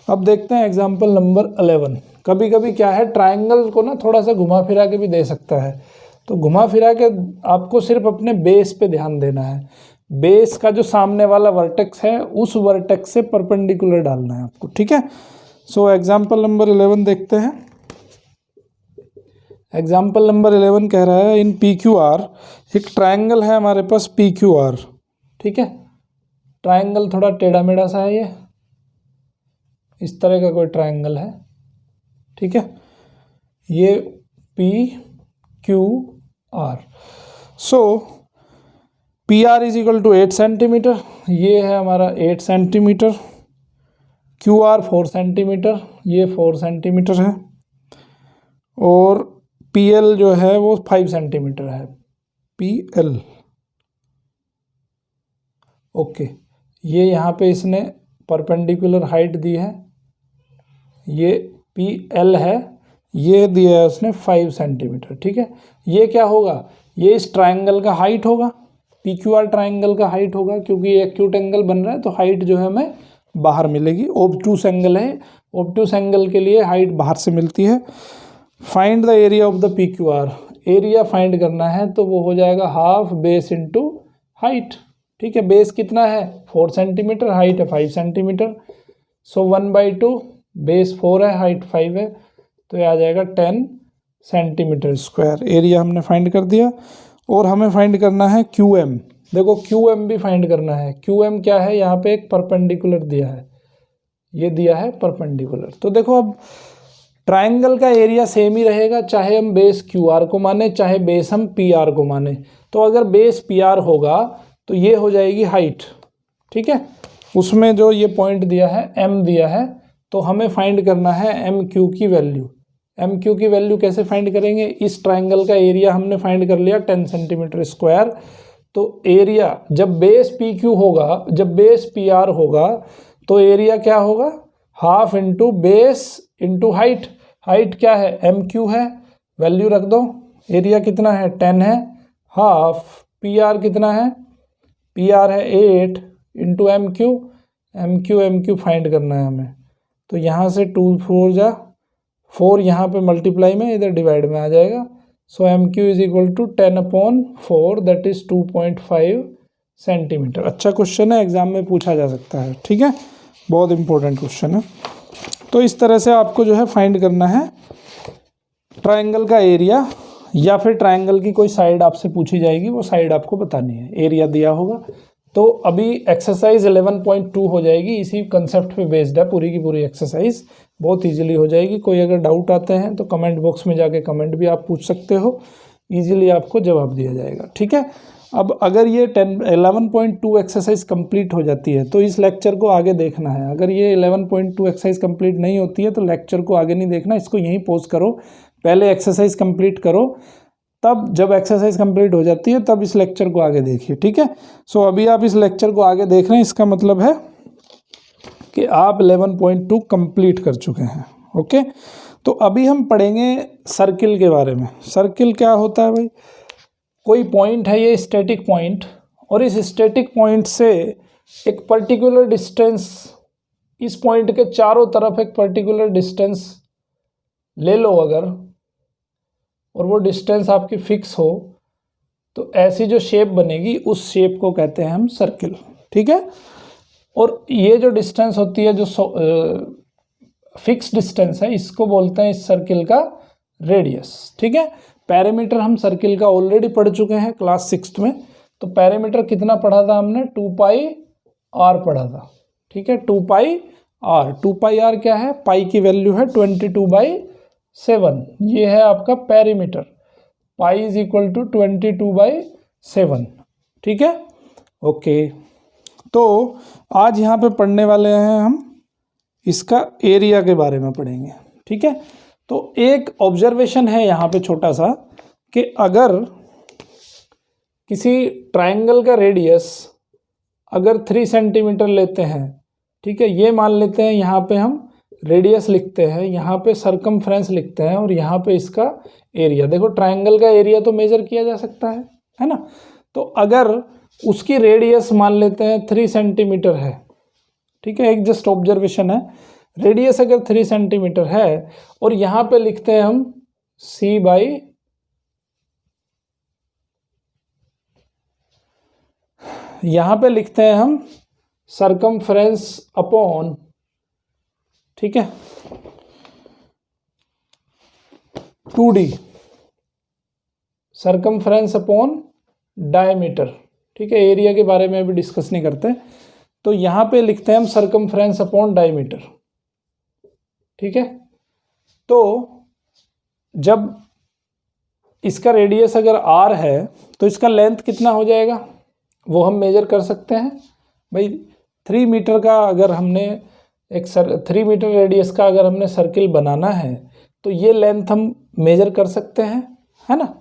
अब देखते हैं एग्जाम्पल नंबर 11। कभी कभी क्या है, ट्राइंगल को ना थोड़ा सा घुमा फिरा के भी दे सकता है, तो घुमा फिरा के आपको सिर्फ अपने बेस पे ध्यान देना है। बेस का जो सामने वाला वर्टेक्स है उस वर्टेक्स से परपेंडिकुलर डालना है आपको। ठीक है, सो एग्जाम्पल नंबर 11 देखते हैं। एग्जाम्पल नंबर 11 कह रहा है इन पी क्यू आर, एक ट्राइंगल है हमारे पास पी क्यू आर। ठीक है, ट्राइंगल थोड़ा टेढ़ा मेढ़ा सा है, ये इस तरह का कोई ट्राइंगल है। ठीक है, ये P Q R. So P R is equal to 8 centimetre, ये है हमारा 8 सेंटीमीटर। क्यू आर 4 सेंटीमीटर, ये 4 सेंटीमीटर है। और पी एल जो है वो 5 सेंटीमीटर है, पी एल। ओके, ये यहाँ पे इसने परपेंडिकुलर हाइट दी है, ये पी एल है, ये दिया है उसने 5 सेंटीमीटर। ठीक है, ये क्या होगा, ये इस ट्राइंगल का हाइट होगा, पी क्यू आर ट्राइंगल का हाइट होगा, क्योंकि ये एक्यूट एंगल बन रहा है तो हाइट जो है हमें बाहर मिलेगी। ओब्टूस एंगल है, ओब्टूस एंगल के लिए हाइट बाहर से मिलती है। Find the area of the P Q are, area find करना है तो वो हो जाएगा हाफ बेस इंटू हाइट। ठीक है, बेस कितना है 4 सेंटीमीटर, हाइट है 5 सेंटीमीटर। सो 1/2 बेस 4 है, हाइट 5 है, तो ये आ जाएगा 10 सेंटीमीटर स्क्वायर। एरिया हमने फाइंड कर दिया। और हमें फाइंड करना है क्यू एम। देखो क्यू एम भी फाइंड करना है। क्यू एम क्या है, यहाँ पे एक परपेंडिकुलर दिया है, ये दिया है परपेंडिकुलर। तो देखो अब ट्राइंगल का एरिया सेम ही रहेगा, चाहे हम बेस क्यू आर को माने चाहे बेस हम पी आर को माने। तो अगर बेस पी आर होगा तो ये हो जाएगी हाइट। ठीक है, उसमें जो ये पॉइंट दिया है एम दिया है, तो हमें फाइंड करना है एम क्यू की वैल्यू। एम क्यू की वैल्यू कैसे फाइंड करेंगे, इस ट्राइंगल का एरिया हमने फाइंड कर लिया 10 सेंटीमीटर स्क्वायर। तो एरिया जब बेस पी क्यू होगा, जब बेस पी आर होगा, तो एरिया क्या होगा, half into base into height. Height क्या है एम क्यू है, वैल्यू रख दो। एरिया कितना है 10 है, हाफ पी आर कितना है, पी आर है 8 into M Q. M Q find करना है हमें। तो यहाँ से 2 4 जा 4, यहाँ पे मल्टीप्लाई में, इधर डिवाइड में आ जाएगा। So M Q is equal to 10/4 that is 2.5 centimetre. अच्छा क्वेश्चन है, एग्जाम में पूछा जा सकता है। ठीक है, बहुत इंपॉर्टेंट क्वेश्चन है। तो इस तरह से आपको जो है फाइंड करना है ट्राइंगल का एरिया, या फिर ट्राइंगल की कोई साइड आपसे पूछी जाएगी, वो साइड आपको बतानी है, एरिया दिया होगा। तो अभी एक्सरसाइज 11.2 हो जाएगी, इसी कंसेप्ट पे बेस्ड है पूरी की पूरी एक्सरसाइज, बहुत इजीली हो जाएगी। कोई अगर डाउट आते हैं तो कमेंट बॉक्स में जाके कमेंट भी आप पूछ सकते हो, इजीली आपको जवाब दिया जाएगा। ठीक है, अब अगर ये 11.2 एक्सरसाइज कंप्लीट हो जाती है तो इस लेक्चर को आगे देखना है। अगर ये 11.2 एक्सरसाइज कंप्लीट नहीं होती है तो लेक्चर को आगे नहीं देखना, इसको यहीं पॉज करो, पहले एक्सरसाइज कंप्लीट करो, तब जब एक्सरसाइज कंप्लीट हो जाती है तब इस लेक्चर को आगे देखिए, ठीक है। सो अभी आप इस लेक्चर को आगे देख रहे हैं, इसका मतलब है कि आप 11.2 कंप्लीट कर चुके हैं। ओके, तो अभी हम पढ़ेंगे सर्किल के बारे में। सर्किल क्या होता है भाई? कोई पॉइंट है, ये स्टैटिक पॉइंट, और इस स्टैटिक पॉइंट से एक पर्टिकुलर डिस्टेंस, इस पॉइंट के चारों तरफ एक पर्टिकुलर डिस्टेंस ले लो अगर, और वो डिस्टेंस आपकी फिक्स हो, तो ऐसी जो शेप बनेगी उस शेप को कहते हैं हम सर्किल, ठीक है। और ये जो डिस्टेंस होती है, जो फिक्स डिस्टेंस है, इसको बोलते हैं इस सर्किल का रेडियस, ठीक है। पैरामीटर हम सर्किल का ऑलरेडी पढ़ चुके हैं क्लास 6 में। तो पैरामीटर कितना पढ़ा था हमने? 2πr पढ़ा था, ठीक है। 2πr, 2πr क्या है? पाई की वैल्यू है 22/7, ये है आपका parameter. Pi is equal to 22/7, ठीक है। ओके, तो आज यहाँ पे पढ़ने वाले हैं हम इसका एरिया के बारे में पढ़ेंगे, ठीक है। तो एक ऑब्जर्वेशन है यहाँ पे छोटा सा, कि अगर किसी ट्रायंगल का रेडियस अगर 3 सेंटीमीटर लेते हैं, ठीक है, ये मान लेते हैं, यहाँ पे हम रेडियस लिखते हैं, यहाँ पे सरकमफ्रेंस लिखते हैं, और यहाँ पे इसका एरिया। देखो ट्रायंगल का एरिया तो मेजर किया जा सकता है ना। तो अगर उसकी रेडियस मान लेते हैं 3 सेंटीमीटर है, ठीक है, एक जस्ट ऑब्जर्वेशन है, रेडियस अगर 3 सेंटीमीटर है, और यहाँ पे लिखते हैं हम c/, यहाँ पे लिखते हैं हम सरकमफ्रेंस अपॉन, ठीक है, 2d, सरकमफ्रेंस अपॉन डायमीटर, ठीक है। एरिया के बारे में अभी डिस्कस नहीं करते। तो यहाँ पे लिखते हैं हम सरकमफ्रेंस अपॉन डायमीटर, ठीक है। तो जब इसका रेडियस अगर r है तो इसका लेंथ कितना हो जाएगा वो हम मेजर कर सकते हैं भाई। 3 मीटर का अगर हमने 3 मीटर रेडियस का अगर हमने सर्किल बनाना है तो ये लेंथ हम मेजर कर सकते हैं, है ना।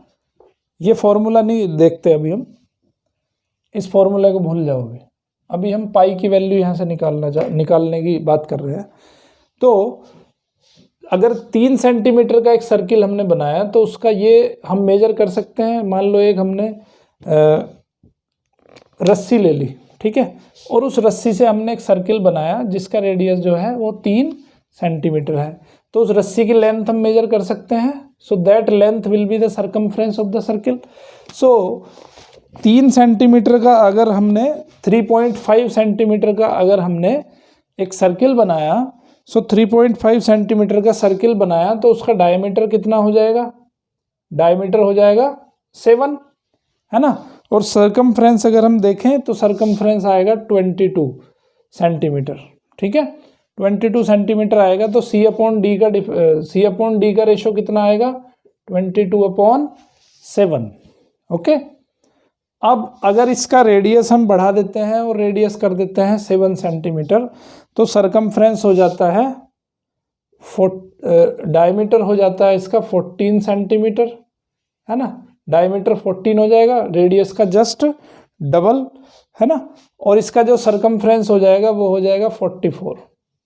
ये फॉर्मूला नहीं देखते अभी हम, इस फॉर्मूले को भूल जाओगे। अभी हम पाई की वैल्यू यहाँ से निकालने की बात कर रहे हैं। तो अगर 3 सेंटीमीटर का एक सर्किल हमने बनाया तो उसका ये हम मेजर कर सकते हैं। मान लो एक हमने रस्सी ले ली, ठीक है, और उस रस्सी से हमने एक सर्किल बनाया जिसका रेडियस जो है वो 3 सेंटीमीटर है। तो उस रस्सी की लेंथ हम मेजर कर सकते हैं। So that length will be the circumference of the circle. So 3 centimetre का अगर हमने 3.5 सेंटीमीटर का अगर हमने एक सर्किल बनाया, सो 3.5 सेंटीमीटर का सर्किल बनाया तो उसका डायमीटर कितना हो जाएगा? डायमीटर हो जाएगा 7, है ना। और सरकमफ्रेंस अगर हम देखें तो सरकमफ्रेंस आएगा 22 सेंटीमीटर, ठीक है, 22 सेंटीमीटर आएगा। तो C/D का रेशो कितना आएगा? 22/7। ओके, अब अगर इसका रेडियस हम बढ़ा देते हैं और रेडियस कर देते हैं 7 सेंटीमीटर, तो सरकमफ्रेंस हो जाता है डायमीटर हो जाता है इसका 14 सेंटीमीटर, है ना। डायमीटर 14 हो जाएगा, रेडियस का जस्ट डबल, है ना। और इसका जो सरकमफ्रेंस हो जाएगा वो हो जाएगा 44।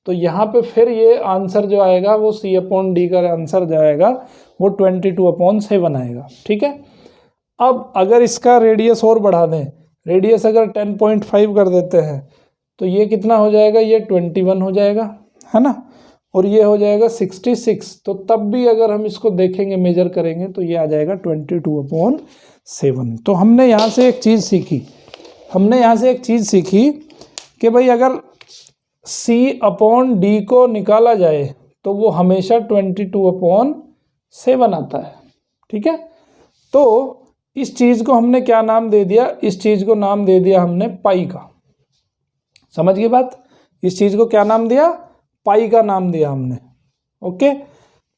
तो यहाँ पे फिर ये आंसर जो आएगा वो C/D का आंसर जो आएगा वो 22/7 आएगा, ठीक है। अब अगर इसका रेडियस और बढ़ा दें, रेडियस अगर 10.5 कर देते हैं तो ये कितना हो जाएगा? ये 21 हो जाएगा, है ना। और ये हो जाएगा 66। तो तब भी अगर हम इसको देखेंगे, मेजर करेंगे, तो ये आ जाएगा 22/7। तो हमने यहाँ से एक चीज़ सीखी, कि भाई अगर C/D को निकाला जाए तो वो हमेशा 22/7 आता है, ठीक है। तो इस चीज़ को हमने क्या नाम दे दिया? इस चीज़ को नाम दे दिया हमने पाई का। समझ गए बात? इस चीज़ को क्या नाम दिया? पाई का नाम दिया हमने। ओके,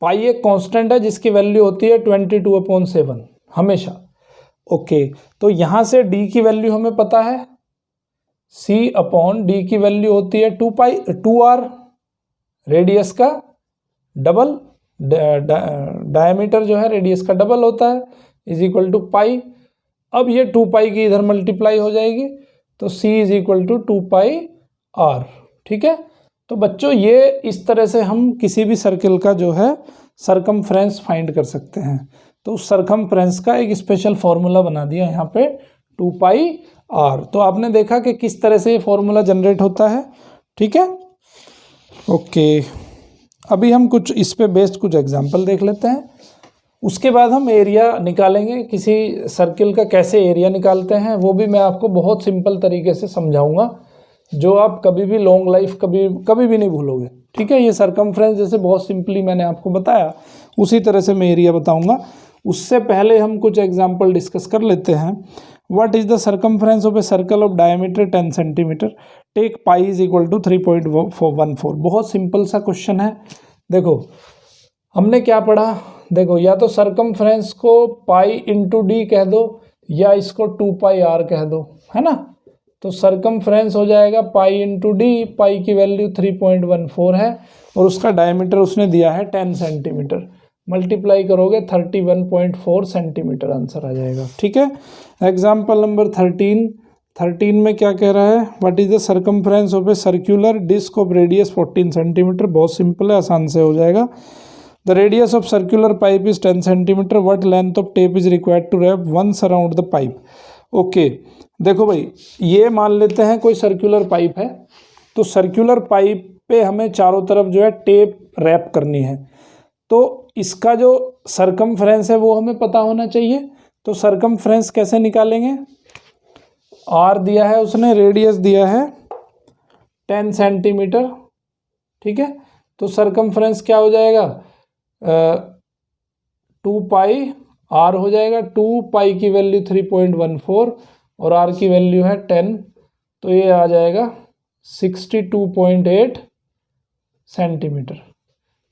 पाई एक कांस्टेंट है जिसकी वैल्यू होती है 22/7 हमेशा। ओके, तो यहाँ से डी की वैल्यू हमें पता है, सी अपॉन डी की वैल्यू होती है 2r, रेडियस का डबल, डायमीटर जो है रेडियस का डबल होता है, इज इक्वल टू पाई। अब ये 2 की इधर मल्टीप्लाई हो जाएगी, तो c is equal to 2πr। ठीक है, तो बच्चों ये इस तरह से हम किसी भी सर्किल का जो है सरकमफ्रेंस फाइंड कर सकते हैं। तो उस सरकमफ्रेंस का एक स्पेशल फॉर्मूला बना दिया यहाँ पे 2πr। तो आपने देखा कि किस तरह से ये फॉर्मूला जनरेट होता है। ठीक है, ओके, अभी हम कुछ इस पे बेस्ड कुछ एग्जांपल देख लेते हैं, उसके बाद हम एरिया निकालेंगे। किसी सर्किल का कैसे एरिया निकालते हैं वो भी मैं आपको बहुत सिंपल तरीके से समझाऊंगा, जो आप कभी भी लॉन्ग लाइफ कभी भी नहीं भूलोगे। ठीक है, ये सरकमफ्रेंस जैसे बहुत सिंपली मैंने आपको बताया, उसी तरह से मैं एरिया बताऊंगा। उससे पहले हम कुछ एग्जाम्पल डिस्कस कर लेते हैं। What is the circumference of a circle of diameter 10 centimetre, take pi is equal to 3.14। बहुत सिंपल सा क्वेश्चन है। देखो हमने क्या पढ़ा, देखो या तो सरकमफ्रेंस को पाई इंटू डी कह दो या इसको 2πr कह दो, है ना। तो सरकमफ्रेंस हो जाएगा पाई इंटू डी, पाई की वैल्यू 3.14 है और उसका डायमीटर उसने दिया है 10 सेंटीमीटर, मल्टीप्लाई करोगे 31.4 सेंटीमीटर आंसर आ जाएगा। ठीक है, एग्जाम्पल नंबर 13 में क्या कह रहा है, what is the circumference of a circular disc of radius 14 centimetre. बहुत सिंपल है, आसान से हो जाएगा। The radius of circular pipe is 10 centimetre, what length of tape is required to wrap once around the pipe. Okay, देखो भाई ये मान लेते हैं कोई सर्कुलर पाइप है, तो सर्कुलर पाइप पे हमें चारों तरफ जो है टेप रैप करनी है, तो इसका जो सरकमफ्रेंस है वो हमें पता होना चाहिए। तो सरकमफ्रेंस कैसे निकालेंगे, आर दिया है उसने, रेडियस दिया है 10 सेंटीमीटर। ठीक है, तो सरकमफ्रेंस क्या हो जाएगा, 2πr हो जाएगा। 2π की वैल्यू 3.14 और r की वैल्यू है 10, तो ये आ जाएगा 62.8 सेंटीमीटर।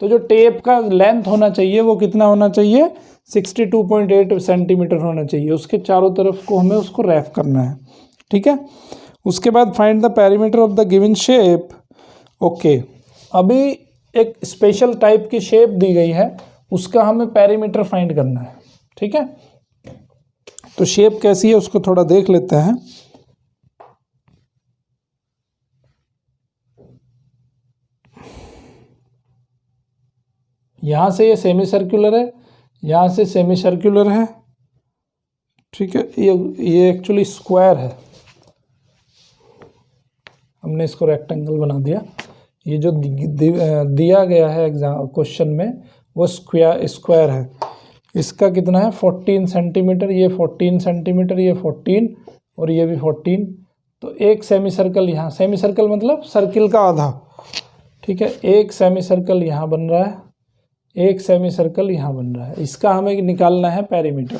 तो जो टेप का लेंथ होना चाहिए वो कितना होना चाहिए, 62.8 सेंटीमीटर होना चाहिए। उसके चारों तरफ को हमें उसको रैप करना है। ठीक है, उसके बाद find the perimeter of the given shape. Okay, अभी एक स्पेशल टाइप की शेप दी गई है, उसका हमें पेरीमीटर फाइंड करना है। ठीक है, तो शेप कैसी है उसको थोड़ा देख लेते हैं। यहाँ से ये सेमी सर्कुलर है, यहाँ से सेमी सर्कुलर है। ठीक है, ये एक्चुअली स्क्वायर है, हमने इसको रेक्टेंगल बना दिया। ये जो दिया गया है एग्जाम क्वेश्चन में वो स्क्वायर है। इसका कितना है 14 सेंटीमीटर, ये 14 सेंटीमीटर, ये 14 और ये भी 14। तो एक सेमी सर्कल यहाँ, सेमी सर्कल मतलब सर्किल का आधा। ठीक है, एक सेमी सर्कल यहाँ बन रहा है, एक सेमी सर्कल यहाँ बन रहा है, इसका हमें निकालना है पेरीमीटर।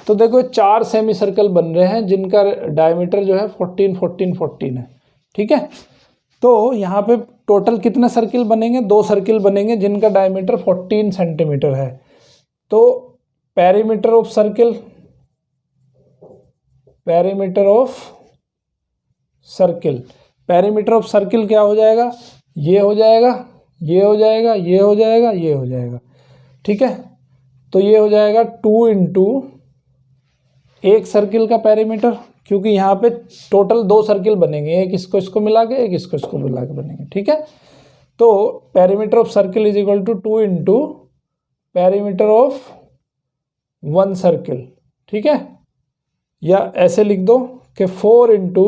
तो देखो 4 सेमी सर्कल बन रहे हैं जिनका डायमीटर जो है 14 14 14 है। ठीक है, तो यहाँ पे टोटल कितने सर्किल बनेंगे, 2 सर्किल बनेंगे जिनका डायमीटर 14 सेंटीमीटर है। तो perimeter of circle, perimeter of circle, perimeter of circle क्या हो जाएगा, ये हो जाएगा, ये हो जाएगा, ये हो जाएगा, ये हो जाएगा। ठीक है, तो ये हो जाएगा 2 इंटू एक सर्किल का पेरीमीटर, क्योंकि यहाँ पे टोटल 2 सर्किल बनेंगे, एक इसको इसको मिला के, एक इसको इसको मिला के बनेंगे। ठीक है, तो perimeter of circle is equal to 2 into perimeter of 1 circle. ठीक है, या ऐसे लिख दो कि 4 into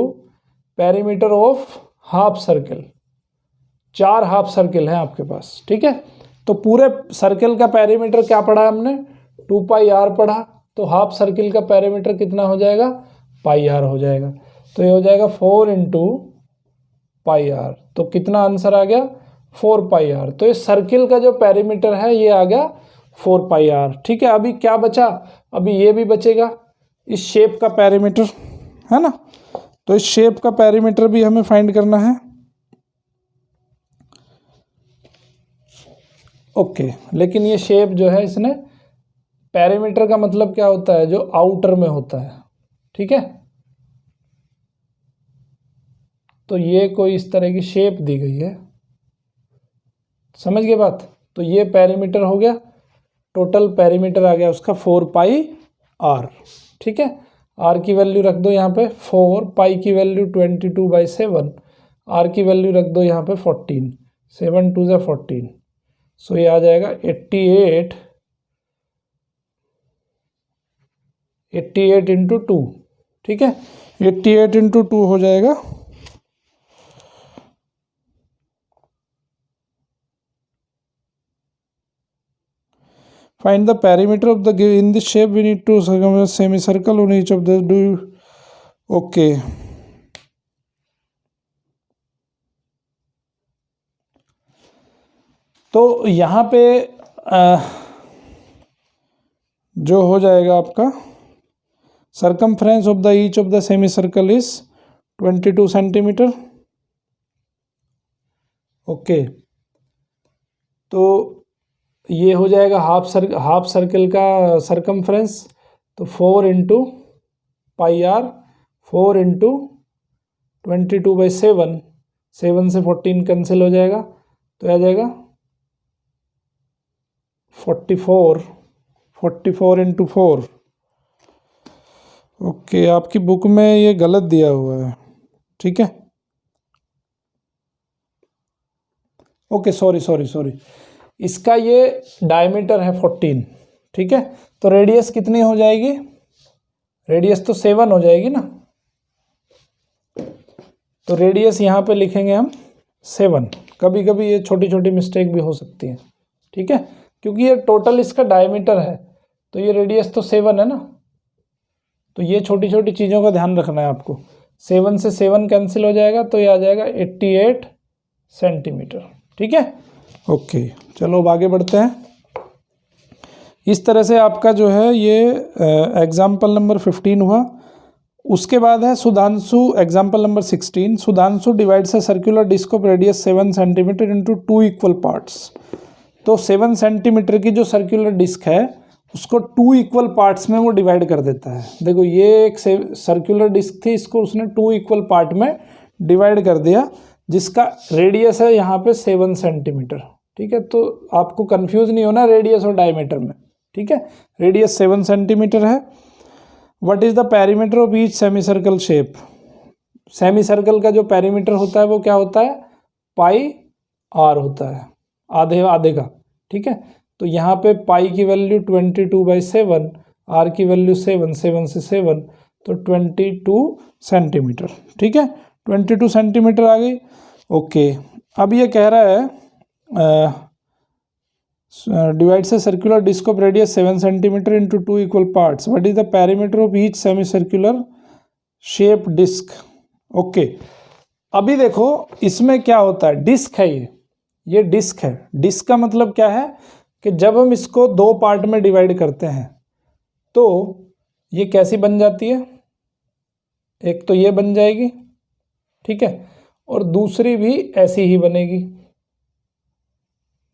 perimeter of half circle. 4 half circle है आपके पास। ठीक है, तो पूरे सर्किल का पेरीमीटर क्या पढ़ा हमने, 2πr पढ़ा, तो हाफ सर्किल का पेरीमीटर कितना हो जाएगा, πr हो जाएगा। तो ये हो जाएगा 4 इंटू πr, तो कितना आंसर आ गया 4πr। तो इस सर्किल का जो पेरीमीटर है ये आ गया 4πr। ठीक है, अभी क्या बचा, अभी ये भी बचेगा, इस शेप का पेरीमीटर है ना। तो इस शेप का पेरीमीटर भी हमें फाइंड करना है। ओके, लेकिन ये शेप जो है इसने पेरीमीटर का मतलब क्या होता है, जो आउटर में होता है, ठीक है। तो ये कोई इस तरह की शेप दी गई है, समझ गए बात। तो ये पेरीमीटर हो गया, टोटल पेरीमीटर आ गया उसका 4πr, ठीक है। r की वैल्यू रख दो यहाँ पे 4, पाई की वैल्यू 22/7, r की वैल्यू रख दो यहाँ पे 14, 7 2 ज़ा 14, सो ये आ जाएगा 88 इंटू 2, ठीक है। 88 इंटू 2 हो जाएगा, find the perimeter of the in this shape we need to circumvent semicircle on each of the do okay। तो यहाँ पे जो हो जाएगा आपका circumference of the each of the semi circle is 22 centimetre, okay. तो ये हो जाएगा हाफ सर्कल का सर्कमफ्रेंस, तो 4 इंटू पाई आर, 4 इंटू 22/7, 7 से 14 कैंसिल हो जाएगा, तो आ जाएगा 44 इंटू 4, ओके। आपकी बुक में ये गलत दिया हुआ है, ठीक है, ओके, सॉरी, इसका ये डायमीटर है 14, ठीक है। तो रेडियस कितनी हो जाएगी, रेडियस तो 7 हो जाएगी ना, तो रेडियस यहाँ पे लिखेंगे हम 7। कभी कभी ये छोटी छोटी मिस्टेक भी हो सकती है, ठीक है, क्योंकि ये टोटल इसका डायमीटर है, तो ये रेडियस तो 7 है ना, तो ये छोटी छोटी चीज़ों का ध्यान रखना है आपको। 7 से 7 कैंसिल हो जाएगा, तो ये आ जाएगा 88 सेंटीमीटर, ठीक है, ओके। चलो अब आगे बढ़ते हैं। इस तरह से आपका जो है ये एग्जाम्पल नंबर 15 हुआ। उसके बाद है Sudhanshu, example number 16। Sudhanshu divides a circular disc of radius 7 centimetre into 2 equal parts. तो 7 सेंटीमीटर की जो सर्कुलर डिस्क है उसको 2 इक्वल पार्ट्स में वो डिवाइड कर देता है। देखो ये एक सर्कुलर डिस्क थी, इसको उसने 2 इक्वल पार्ट में डिवाइड कर दिया, जिसका रेडियस है यहाँ पे 7 सेंटीमीटर, ठीक है। तो आपको कंफ्यूज नहीं होना रेडियस और डायमीटर में, ठीक है। रेडियस 7 सेंटीमीटर है। What is the perimeter of each semi circle shape. Semi circle का जो पेरीमीटर होता है वो क्या होता है, पाई आर होता है, आधे का, ठीक है। तो यहाँ पे पाई की वैल्यू 22/7, आर की वैल्यू 7 से 7, तो 22 सेंटीमीटर, ठीक है। 22 सेंटीमीटर आ गई, ओके। अब ये कह रहा है divides a circular disc of radius 7 centimeter into 2 equal parts. What is the perimeter of each semicircular shaped disc? Okay, अभी देखो इसमें क्या होता है, डिस्क है ये डिस्क है। डिस्क का मतलब क्या है कि जब हम इसको 2 पार्ट में डिवाइड करते हैं तो ये कैसी बन जाती है, एक तो ये बन जाएगी, ठीक है, और दूसरी भी ऐसी ही बनेगी,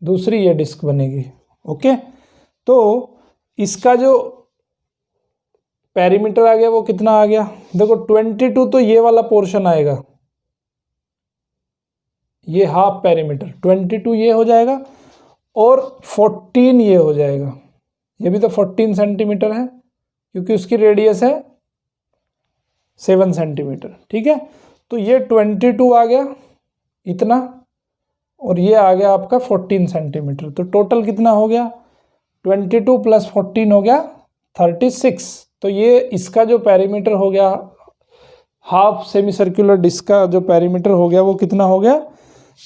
दूसरी ये डिस्क बनेगी, ओके। तो इसका जो पेरीमीटर आ गया वो कितना आ गया, देखो 22 तो ये वाला पोर्शन आएगा, ये हाफ पेरीमीटर 22 ये हो जाएगा, और 14 ये हो जाएगा, ये भी तो 14 सेंटीमीटर है क्योंकि उसकी रेडियस है 7 सेंटीमीटर, ठीक है। तो ये 22 आ गया इतना, और ये आ गया आपका 14 सेंटीमीटर। तो टोटल कितना हो गया, 22 + 14 हो गया 36। तो ये इसका जो पेरीमीटर हो गया, हाफ सेमी सर्कुलर डिस्क का जो पेरीमीटर हो गया वो कितना हो गया,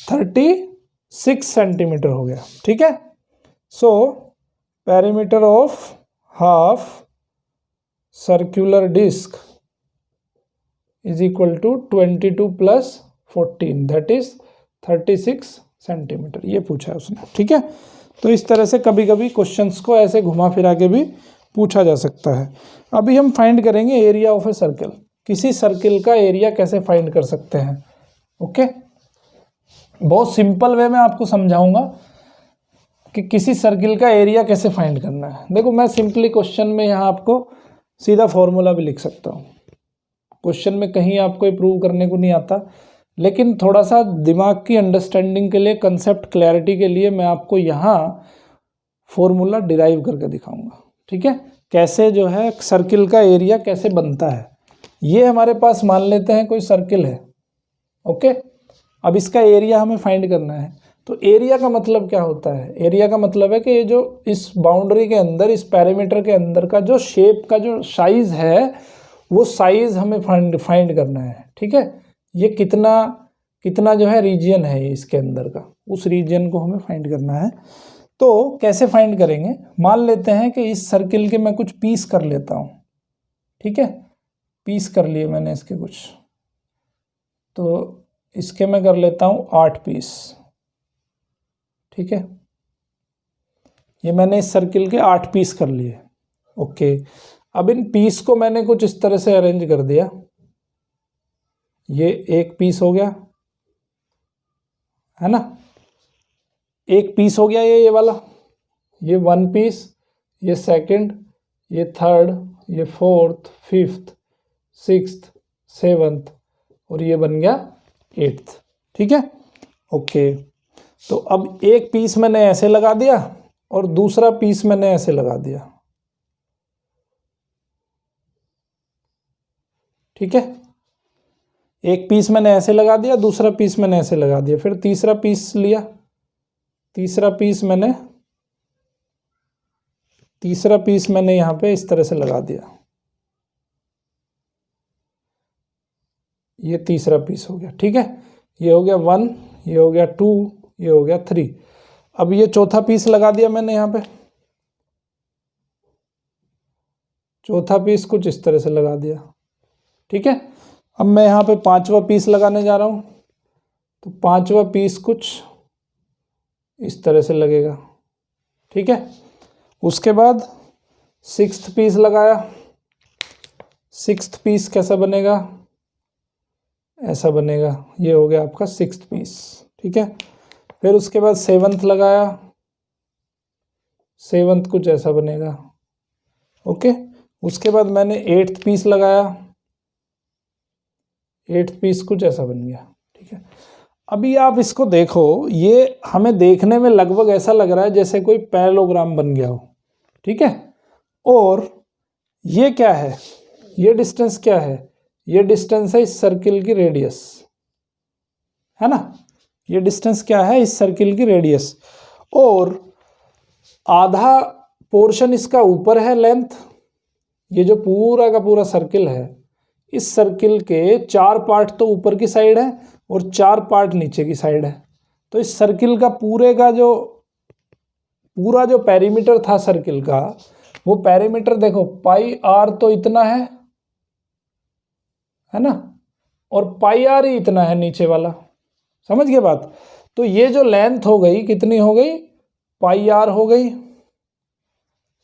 36 सेंटीमीटर हो गया, ठीक है। So perimeter of half circular disc is equal to 22 + 14 that is 36 centimetre, ये पूछा है उसने, ठीक है। तो इस तरह से कभी कभी क्वेश्चंस को ऐसे घुमा फिरा के भी पूछा जा सकता है। अभी हम फाइंड करेंगे एरिया ऑफ ए सर्कल, किसी सर्कल का एरिया कैसे फाइंड कर सकते हैं, ओके। बहुत सिंपल वे में आपको समझाऊंगा कि किसी सर्किल का एरिया कैसे फाइंड करना है। देखो मैं सिंपली क्वेश्चन में यहाँ आपको सीधा फॉर्मूला भी लिख सकता हूँ, क्वेश्चन में कहीं आपको ये प्रूव करने को नहीं आता, लेकिन थोड़ा सा दिमाग की अंडरस्टैंडिंग के लिए, कंसेप्ट क्लैरिटी के लिए मैं आपको यहाँ फॉर्मूला डिराइव करके दिखाऊंगा। ठीक है, कैसे जो है सर्किल का एरिया कैसे बनता है। ये हमारे पास मान लेते हैं कोई सर्किल है, ओके। अब इसका एरिया हमें फाइंड करना है। तो एरिया का मतलब क्या होता है? एरिया का मतलब है कि ये जो इस बाउंड्री के अंदर, इस पैरामीटर के अंदर का जो शेप का जो साइज है, वो साइज हमें फाइंड करना है। ठीक है, ये कितना जो है रीजन है इसके अंदर का, उस रीजन को हमें फाइंड करना है। तो कैसे फाइंड करेंगे? मान लेते हैं कि इस सर्किल के मैं कुछ पीस कर लेता हूँ। ठीक है, पीस कर लिए मैंने इसके कुछ, तो इसके मैं कर लेता हूँ 8 पीस। ठीक है, ये मैंने इस सर्किल के 8 पीस कर लिए। ओके, अब इन पीस को मैंने कुछ इस तरह से अरेंज कर दिया। ये एक पीस हो गया, है ना, एक पीस हो गया ये वाला, ये 1 पीस, ये सेकंड, ये थर्ड, ये फोर्थ, फिफ्थ, सिक्स्थ, सेवंथ, और ये बन गया 8th। ठीक है, ओके। तो अब एक पीस मैंने ऐसे लगा दिया और दूसरा पीस मैंने ऐसे लगा दिया। ठीक है, एक पीस मैंने ऐसे लगा दिया, दूसरा पीस मैंने ऐसे लगा दिया, फिर तीसरा पीस लिया, तीसरा पीस मैंने यहाँ पे इस तरह से लगा दिया। ये तीसरा पीस हो गया। ठीक है, ये हो गया 1, ये हो गया 2, ये हो गया 3। अब ये चौथा पीस लगा दिया मैंने यहाँ पे, चौथा पीस कुछ इस तरह से लगा दिया। ठीक है, अब मैं यहाँ पे 5वां पीस लगाने जा रहा हूँ, तो 5वां पीस कुछ इस तरह से लगेगा। ठीक है, उसके बाद 6th पीस लगाया, 6th पीस कैसा बनेगा? ऐसा बनेगा, ये हो गया आपका 6th पीस। ठीक है, फिर उसके बाद 7th लगाया, 7th कुछ ऐसा बनेगा। ओके, उसके बाद मैंने 8th पीस लगाया, 8th पीस कुछ ऐसा बन गया। ठीक है, अभी आप इसको देखो, ये हमें देखने में लगभग ऐसा लग रहा है जैसे कोई पैरेललोग्राम बन गया हो। ठीक है, और ये क्या है? ये डिस्टेंस क्या है? ये डिस्टेंस है इस सर्किल की रेडियस, है ना। ये डिस्टेंस क्या है? इस सर्किल की रेडियस, और आधा पोर्शन इसका ऊपर है लेंथ। ये जो पूरा का पूरा सर्किल है, इस सर्किल के 4 पार्ट तो ऊपर की साइड है और 4 पार्ट नीचे की साइड है। तो इस सर्किल का पूरा जो पेरीमीटर था सर्किल का, वो पेरीमीटर देखो पाई आर तो इतना है ना, और पाई आर ही इतना है नीचे वाला। समझ गए बात? तो ये जो लेंथ हो गई, कितनी हो गई? पाई आर हो गई,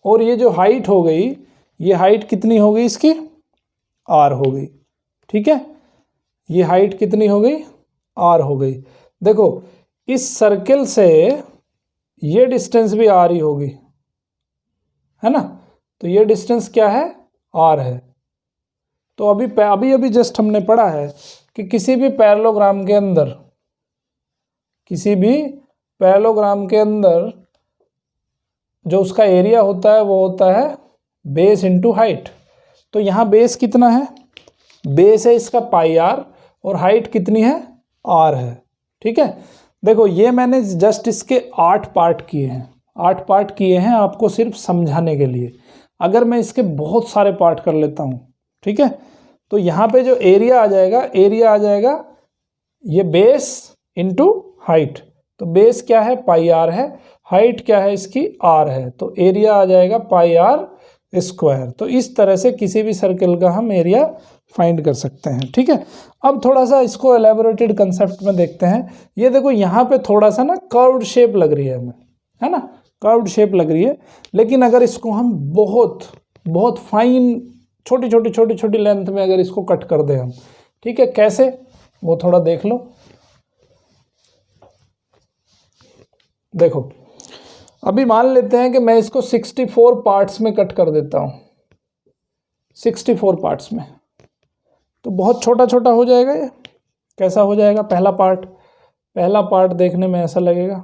और ये जो हाइट हो गई, ये हाइट कितनी हो गई इसकी? आर हो गई। ठीक है, ये हाइट कितनी हो गई? आर हो गई। देखो इस सर्किल से ये डिस्टेंस भी आर ही होगी, है ना। तो ये डिस्टेंस क्या है? आर है। तो अभी जस्ट हमने पढ़ा है कि किसी भी पैरेललोग्राम के अंदर जो उसका एरिया होता है वो होता है बेस इंटू हाइट। तो यहाँ बेस कितना है? बेस है इसका पाई आर, और हाइट कितनी है? आर है। ठीक है, देखो ये मैंने जस्ट इसके 8 पार्ट किए हैं, 8 पार्ट किए हैं आपको सिर्फ समझाने के लिए। अगर मैं इसके बहुत सारे पार्ट कर लेता हूँ, ठीक है, तो यहाँ पे जो एरिया आ जाएगा ये बेस इंटू हाइट। तो बेस क्या है? पाई आर है, हाइट क्या है इसकी? आर है, तो एरिया आ जाएगा पाई आर स्क्वायर। तो इस तरह से किसी भी सर्किल का हम एरिया फाइंड कर सकते हैं। ठीक है, अब थोड़ा सा इसको एलेबोरेटेड कंसेप्ट में देखते हैं। ये देखो यहाँ पे थोड़ा सा ना कर्व्ड शेप लग रही है हमें, है ना, कर्व्ड शेप लग रही है। लेकिन अगर इसको हम बहुत बहुत फाइन छोटी लेंथ में अगर इसको कट कर दें हम, ठीक है, कैसे वो थोड़ा देख लो। देखो अभी मान लेते हैं कि मैं इसको 64 पार्ट्स में कट कर देता हूँ, 64 पार्ट्स में, तो बहुत छोटा छोटा हो जाएगा ये। कैसा हो जाएगा? पहला पार्ट देखने में ऐसा लगेगा,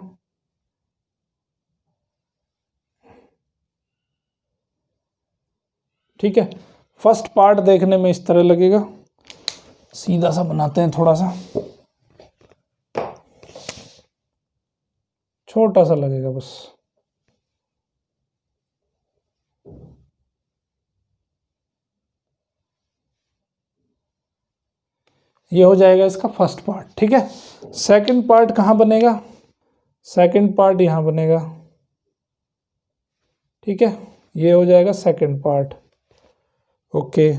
ठीक है। फर्स्ट पार्ट देखने में इस तरह लगेगा। सीधा सा बनाते हैं, थोड़ा सा छोटा सा लगेगा बस। ये हो जाएगा इसका फर्स्ट पार्ट, ठीक है। सेकंड पार्ट कहाँ बनेगा? सेकंड पार्ट यहाँ बनेगा, ठीक है। ये हो जाएगा सेकंड पार्ट, ओके।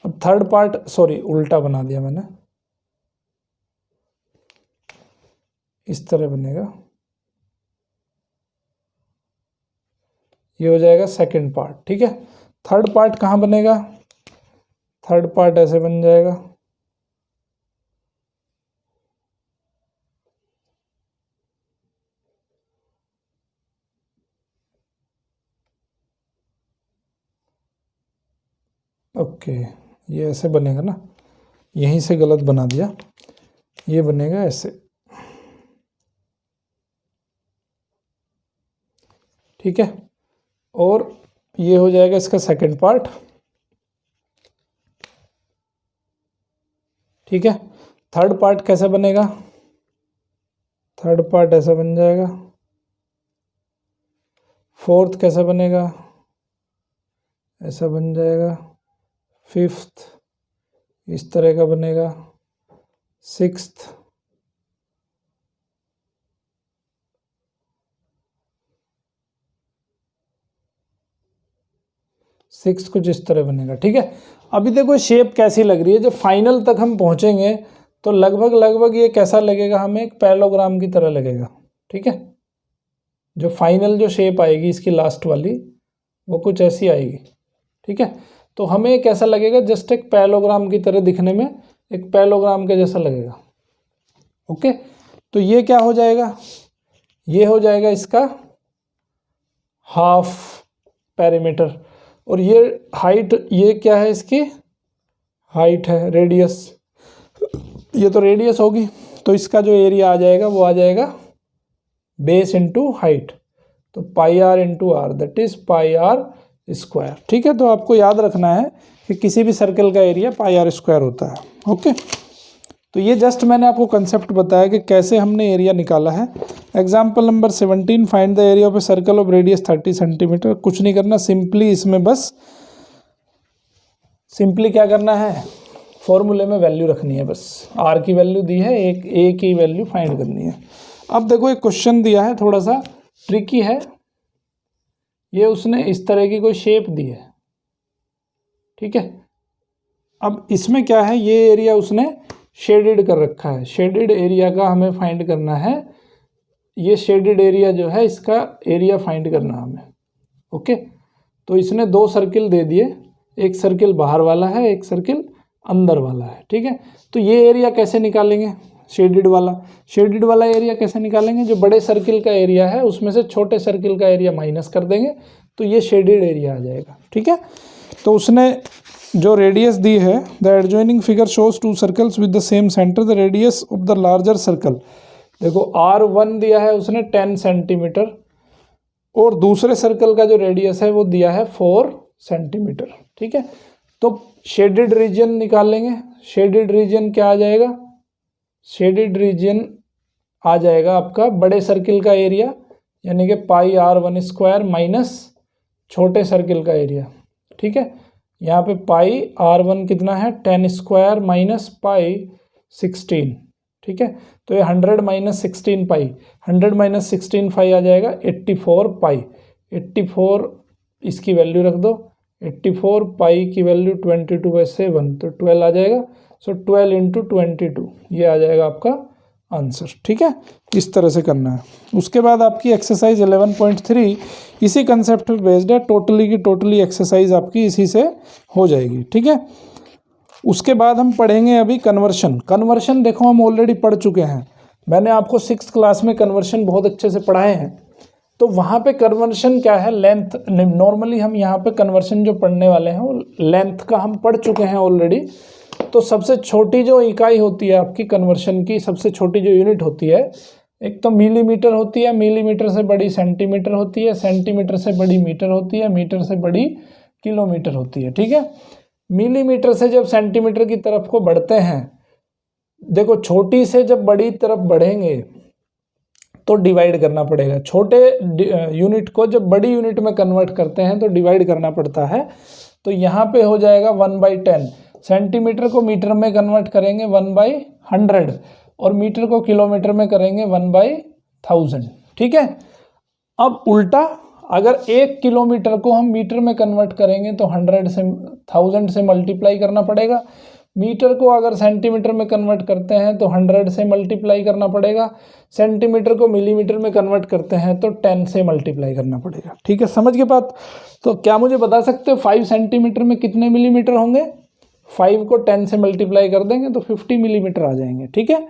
अब थर्ड पार्ट, सॉरी उल्टा बना दिया मैंने, इस तरह बनेगा। ये हो जाएगा सेकंड पार्ट, ठीक है। थर्ड पार्ट कहाँ बनेगा? थर्ड पार्ट ऐसे बन जाएगा, ओके। ये ऐसे बनेगा ना, यहीं से गलत बना दिया, ये बनेगा ऐसे, ठीक है। और ये हो जाएगा इसका सेकंड पार्ट, ठीक है। थर्ड पार्ट कैसे बनेगा? थर्ड पार्ट ऐसा बन जाएगा। फोर्थ कैसा बनेगा? ऐसा बन जाएगा। फिफ्थ इस तरह का बनेगा। सिक्स्थ कुछ इस तरह बनेगा, ठीक है। अभी देखो शेप कैसी लग रही है, जब फाइनल तक हम पहुंचेंगे तो लगभग ये कैसा लगेगा हमें? एक पैरेललोग्राम की तरह लगेगा, ठीक है। जो फाइनल जो शेप आएगी इसकी लास्ट वाली, वो कुछ ऐसी आएगी, ठीक है। तो हमें कैसा लगेगा? जस्ट एक पैरेललोग्राम की तरह दिखने में, एक पैरेललोग्राम के जैसा लगेगा, ओके। तो ये क्या हो जाएगा? ये हो जाएगा इसका हाफ पेरीमीटर। और ये हाइट, ये क्या है? इसकी हाइट है, रेडियस, ये तो रेडियस होगी। तो इसका जो एरिया आ जाएगा वो आ जाएगा बेस इंटू हाइट, तो pi r into r, that is pi r square, ठीक है। तो आपको याद रखना है कि किसी भी सर्कल का एरिया पाई आर स्क्वायर होता है, ओके। तो ये जस्ट मैंने आपको कंसेप्ट बताया कि कैसे हमने एरिया निकाला है। Example number 17, find the area of a circle of radius 30 centimetre. कुछ नहीं करना, सिंपली इसमें बस सिंपली क्या करना है? फॉर्मूले में वैल्यू रखनी है, बस आर की वैल्यू दी है, एक ए की वैल्यू फाइंड करनी है। अब देखो एक क्वेश्चन दिया है, थोड़ा सा ट्रिकी है ये। उसने इस तरह की कोई शेप दी है, ठीक है। अब इसमें क्या है? ये एरिया उसने शेडेड कर रखा है, शेडेड एरिया का हमें फाइंड करना है। ये शेडेड एरिया जो है, इसका एरिया फाइंड करना हमें, ओके। तो इसने दो सर्किल दे दिए, एक सर्किल बाहर वाला है, एक सर्किल अंदर वाला है, ठीक है। तो ये एरिया कैसे निकालेंगे? शेडेड वाला एरिया कैसे निकालेंगे? जो बड़े सर्किल का एरिया है उसमें से छोटे सर्किल का एरिया माइनस कर देंगे, तो ये शेडेड एरिया आ जाएगा, ठीक है। तो उसने जो रेडियस दी है, the adjoining figure shows to circles with the same centre, the radius of the larger circle. देखो R1 दिया है उसने 10 सेंटीमीटर, और दूसरे सर्कल का जो रेडियस है वो दिया है 4 सेंटीमीटर, ठीक है। तो शेडेड रीजन निकालेंगे। शेडेड रीजन क्या आ जाएगा? शेडेड रीजन आ जाएगा आपका बड़े सर्किल का एरिया, यानी कि पाई R1 स्क्वायर माइनस छोटे सर्किल का एरिया, ठीक है। यहाँ पे पाई R1 कितना है? 10 स्क्वायर माइनस पाई 16, ठीक है। तो ये 100 माइनस 16 पाई, 100 माइनस 16 पाई आ जाएगा 84 पाई। 84 इसकी वैल्यू रख दो, 84 पाई की वैल्यू 22/7, तो 12 आ जाएगा। सो 12 इंटू 22, ये आ जाएगा आपका आंसर, ठीक है। इस तरह से करना है। उसके बाद आपकी एक्सरसाइज 11.3 इसी कंसेप्ट पे बेस्ड है। टोटली की टोटली एक्सरसाइज आपकी इसी से हो जाएगी, ठीक है। उसके बाद हम पढ़ेंगे अभी कन्वर्शन देखो हम ऑलरेडी पढ़ चुके हैं। मैंने आपको 6th क्लास में कन्वर्शन बहुत अच्छे से पढ़ाए हैं। तो वहाँ पे कन्वर्शन क्या है, लेंथ। नॉर्मली हम यहाँ पे कन्वर्शन जो पढ़ने वाले हैं वो लेंथ का हम पढ़ चुके हैं ऑलरेडी। तो सबसे छोटी जो इकाई होती है आपकी कन्वर्शन की, सबसे छोटी जो यूनिट होती है, एक तो मिलीमीटर होती है, मिलीमीटर से बड़ी सेंटीमीटर होती है, सेंटीमीटर से बड़ी मीटर होती है, मीटर से बड़ी किलोमीटर होती है। ठीक है, मिलीमीटर से जब सेंटीमीटर की तरफ को बढ़ते हैं, देखो छोटी से जब बड़ी तरफ बढ़ेंगे तो डिवाइड करना पड़ेगा। छोटे यूनिट को जब बड़ी यूनिट में कन्वर्ट करते हैं तो डिवाइड करना पड़ता है। तो यहाँ पे हो जाएगा 1/10। सेंटीमीटर को मीटर में कन्वर्ट करेंगे 1/100 और मीटर को किलोमीटर में करेंगे 1/1000। ठीक है, अब उल्टा अगर 1 किलोमीटर को हम मीटर में कन्वर्ट करेंगे तो 1000 से मल्टीप्लाई करना पड़ेगा। मीटर को अगर सेंटीमीटर में कन्वर्ट करते हैं तो 100 से मल्टीप्लाई करना पड़ेगा। सेंटीमीटर को मिलीमीटर में कन्वर्ट करते हैं तो 10 से मल्टीप्लाई करना पड़ेगा। ठीक है, समझ के बात। तो क्या मुझे बता सकते हो 5 सेंटीमीटर में कितने मिलीमीटर होंगे? 5 को 10 से मल्टीप्लाई कर देंगे तो 50 मिलीमीटर आ जाएंगे। ठीक है,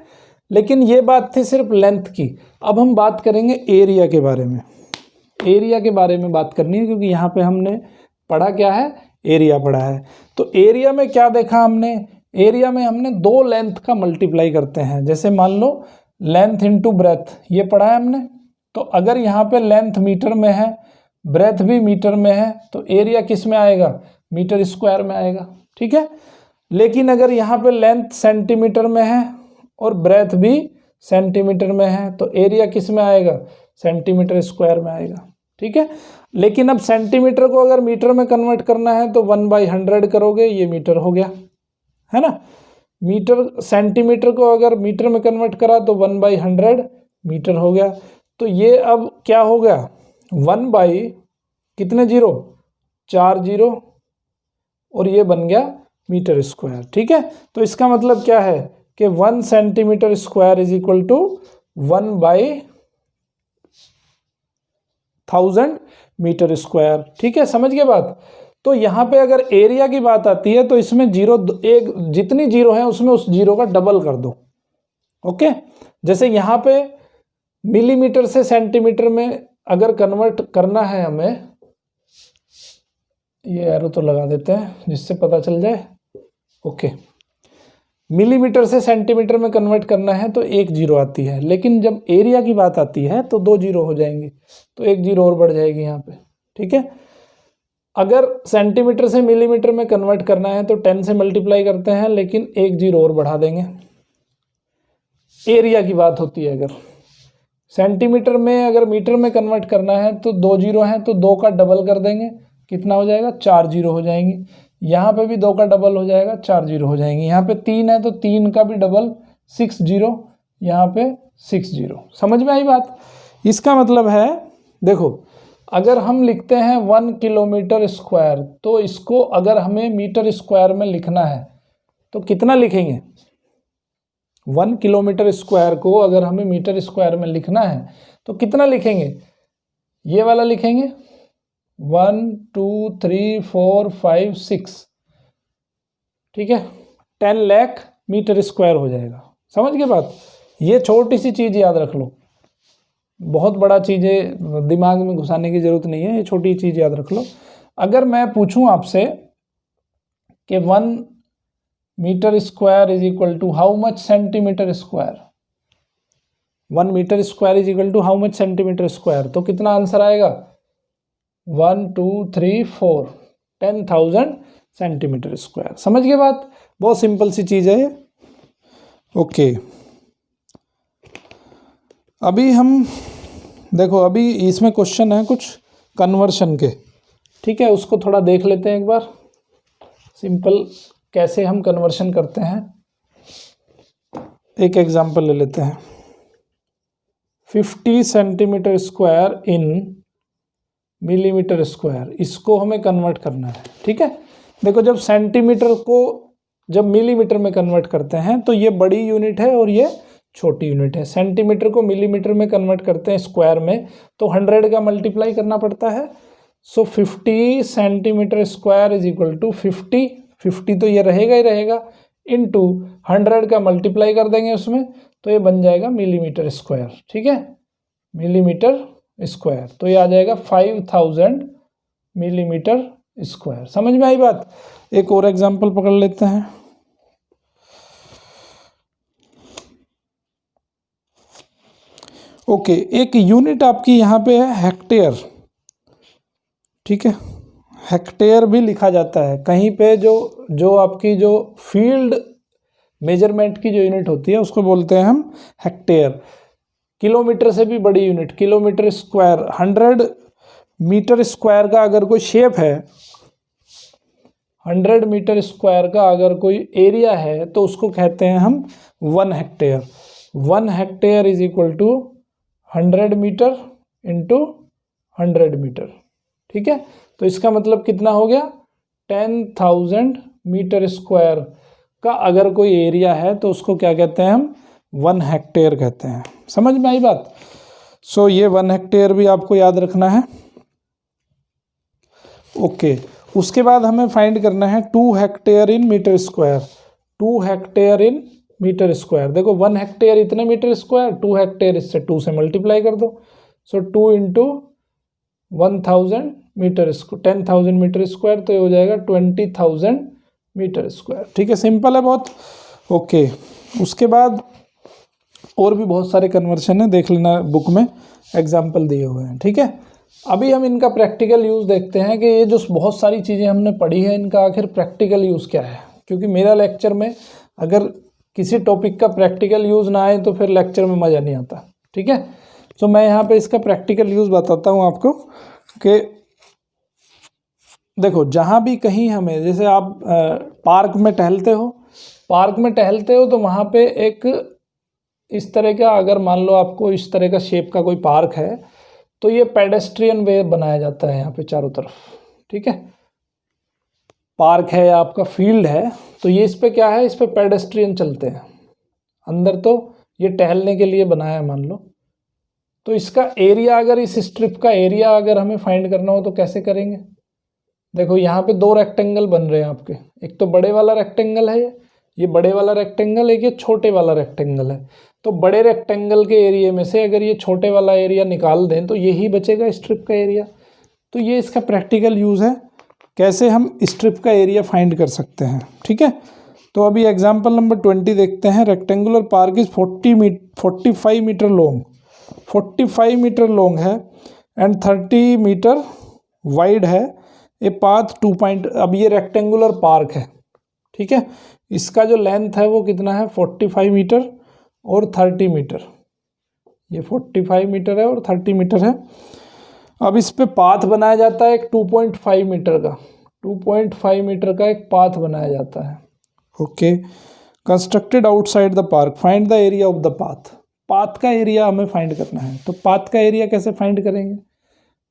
लेकिन ये बात थी सिर्फ लेंथ की। अब हम बात करेंगे एरिया के बारे में। एरिया के बारे में बात करनी है क्योंकि यहाँ पे हमने पढ़ा क्या है, एरिया पढ़ा है। तो एरिया में क्या देखा हमने? एरिया में हमने दो लेंथ का मल्टीप्लाई करते हैं। जैसे मान लो लेंथ इंटू ब्रेथ, ये पढ़ा है हमने। तो अगर यहाँ पे लेंथ मीटर में है, ब्रेथ भी मीटर में है, तो एरिया किस में आएगा? मीटर स्क्वायर में आएगा। ठीक है, लेकिन अगर यहाँ पे लेंथ सेंटीमीटर में है और ब्रेथ भी सेंटीमीटर में है तो एरिया किस में आएगा? सेंटीमीटर स्क्वायर में आएगा। ठीक है, लेकिन अब सेंटीमीटर को अगर मीटर में कन्वर्ट करना है तो 1/100 करोगे, ये मीटर हो गया, है ना। मीटर, सेंटीमीटर को अगर मीटर में कन्वर्ट करा तो 1/100 मीटर हो गया। तो ये अब क्या हो गया? 1 बाई कितने जीरो? 4 जीरो, और ये बन गया मीटर स्क्वायर। ठीक है, तो इसका मतलब क्या है कि 1 centimetre square is equal to 1/1000 metre square. ठीक है, समझ गए बात। तो यहाँ पे अगर एरिया की बात आती है तो इसमें जीरो, एक जितनी जीरो है उसमें उस जीरो का डबल कर दो। ओके, जैसे यहाँ पे मिलीमीटर से सेंटीमीटर में अगर कन्वर्ट करना है हमें, ये एरो तो लगा देते हैं जिससे पता चल जाए। ओके, मिलीमीटर से सेंटीमीटर में कन्वर्ट करना है तो 1 जीरो आती है, लेकिन जब एरिया की बात आती है तो 2 जीरो हो जाएंगी, तो 1 जीरो और बढ़ जाएगी यहाँ पे। ठीक है, अगर सेंटीमीटर से मिलीमीटर में कन्वर्ट करना है तो 10 से मल्टीप्लाई करते हैं, लेकिन 1 जीरो और बढ़ा देंगे। एरिया की बात होती है। अगर सेंटीमीटर में अगर मीटर में कन्वर्ट करना है तो 2 जीरो हैं तो 2 का डबल कर देंगे, कितना हो जाएगा? 4 जीरो हो जाएंगी। यहाँ पे भी 2 का डबल हो जाएगा, 4 जीरो हो जाएंगी। यहाँ पे 3 है तो 3 का भी डबल, 6 जीरो, यहाँ पे 6 जीरो। समझ में आई बात? इसका मतलब है, देखो अगर हम लिखते हैं 1 किलोमीटर स्क्वायर, तो इसको अगर हमें मीटर स्क्वायर में लिखना है तो कितना लिखेंगे? 1 किलोमीटर स्क्वायर को अगर हमें मीटर स्क्वायर में लिखना है तो कितना लिखेंगे? ये वाला लिखेंगे 1 2 3 4 5 6। ठीक है, 10 लाख मीटर स्क्वायर हो जाएगा। समझ गए बात? ये छोटी सी चीज़ याद रख लो, बहुत बड़ा चीज़ें दिमाग में घुसाने की ज़रूरत नहीं है, ये छोटी चीज़ याद रख लो। अगर मैं पूछूं आपसे कि 1 metre square is equal to how much centimetre square, 1 metre square is equal to how much centimetre square, तो कितना आंसर आएगा? 1 2 3 4 10,000 सेंटीमीटर स्क्वायर। समझ गए बात? बहुत सिंपल सी चीज़ है ये। ओके, अभी हम देखो, अभी इसमें क्वेश्चन है कुछ कन्वर्शन के। ठीक है, उसको थोड़ा देख लेते हैं एक बार, सिंपल कैसे हम कन्वर्शन करते हैं। एक एग्जांपल ले लेते हैं, 50 सेंटीमीटर स्क्वायर इन मिलीमीटर स्क्वायर, इसको हमें कन्वर्ट करना है। ठीक है, देखो जब सेंटीमीटर को जब मिलीमीटर में कन्वर्ट करते हैं तो ये बड़ी यूनिट है और ये छोटी यूनिट है। सेंटीमीटर को मिलीमीटर में कन्वर्ट करते हैं स्क्वायर में तो 100 का मल्टीप्लाई करना पड़ता है। So 50 centimetre square is equal to 50 तो ये रहेगा ही रहेगा, इनटू 100 का मल्टीप्लाई कर देंगे उसमें, तो ये बन जाएगा मिलीमीटर स्क्वायर। ठीक है, मिलीमीटर स्क्वायर, तो ये आ जाएगा 5000 मिलीमीटर स्क्वायर। समझ में आई बात? एक और एग्जांपल पकड़ लेते हैं। ओके, एक यूनिट आपकी यहाँ पे है हेक्टेयर, ठीक है, हेक्टेयर भी लिखा जाता है कहीं पे। जो आपकी जो फील्ड मेजरमेंट की जो यूनिट होती है उसको बोलते हैं हम हेक्टेयर। किलोमीटर से भी बड़ी unit kilometre square. 100 metre square का अगर कोई शेप है, 100 मीटर स्क्वायर का अगर कोई एरिया है तो उसको कहते हैं हम 1 hectare. 1 hectare is equal to 100 metre into 100 metre, ठीक है। तो इसका मतलब कितना हो गया? 10,000 मीटर स्क्वायर का अगर कोई एरिया है तो उसको क्या कहते हैं हम? 1 हेक्टेयर कहते हैं। समझ में आई बात? सो ये 1 हेक्टेयर भी आपको याद रखना है। ओके, उसके बाद हमें फाइंड करना है 2 hectare in metre square. 2 hectare in metre square, देखो 1 हेक्टेयर इतने मीटर स्क्वायर, 2 हेक्टेयर इससे 2 से मल्टीप्लाई कर दो। So 2 into 1000 metre square, 10,000 metre square, तो ये हो जाएगा 20,000 मीटर स्क्वायर। ठीक है, सिंपल है बहुत। ओके, उसके बाद और भी बहुत सारे कन्वर्शन है, देख लेना बुक में एग्जाम्पल दिए हुए हैं। ठीक है, अभी हम इनका प्रैक्टिकल यूज़ देखते हैं कि ये जो बहुत सारी चीज़ें हमने पढ़ी है इनका आखिर प्रैक्टिकल यूज़ क्या है। क्योंकि मेरा लेक्चर में अगर किसी टॉपिक का प्रैक्टिकल यूज़ ना आए तो फिर लेक्चर में मज़ा नहीं आता। ठीक है, तो मैं यहाँ पे इसका प्रैक्टिकल यूज़ बताता हूँ आपको कि देखो, जहाँ भी कहीं हमें, जैसे आप पार्क में टहलते हो तो वहाँ पे एक इस तरह का, अगर मान लो आपको इस तरह का शेप का कोई पार्क है तो ये पेडेस्ट्रियन वे बनाया जाता है यहाँ पे चारों तरफ। ठीक है, पार्क है या आपका फील्ड है तो ये इस पे क्या है, इस पे पेडेस्ट्रियन चलते हैं। अंदर तो ये टहलने के लिए बनाया है मान लो, तो इसका एरिया, अगर इस स्ट्रिप का एरिया अगर हमें फाइंड करना हो तो कैसे करेंगे? देखो यहाँ पे 2 रेक्टेंगल बन रहे हैं आपके, एक तो बड़े वाला रेक्टेंगल है, ये बड़े वाला रेक्टेंगल, एक ये छोटे वाला रेक्टेंगल है। तो बड़े रेक्टेंगल के एरिया में से अगर ये छोटे वाला एरिया निकाल दें तो यही बचेगा स्ट्रिप का एरिया। तो ये इसका प्रैक्टिकल यूज़ है, कैसे हम स्ट्रिप का एरिया फाइंड कर सकते हैं। ठीक है, तो अभी एग्जाम्पल नंबर 20 देखते हैं। Rectangular park is 45 metre long, 45 metre long है एंड 30 मीटर वाइड है। ए पाथ 2 पॉइंट, अब ये रेक्टेंगुलर पार्क है। ठीक है, इसका जो लेंथ है वो कितना है, 45 मीटर और 30 मीटर। ये 45 मीटर है और 30 मीटर है। अब इस पे पाथ बनाया जाता है एक 2.5 मीटर का, 2.5 मीटर का एक पाथ बनाया जाता है। Okay, constructed outside the park, find the area of the path. Path का एरिया हमें फाइंड करना है, तो पाथ का एरिया कैसे फाइंड करेंगे?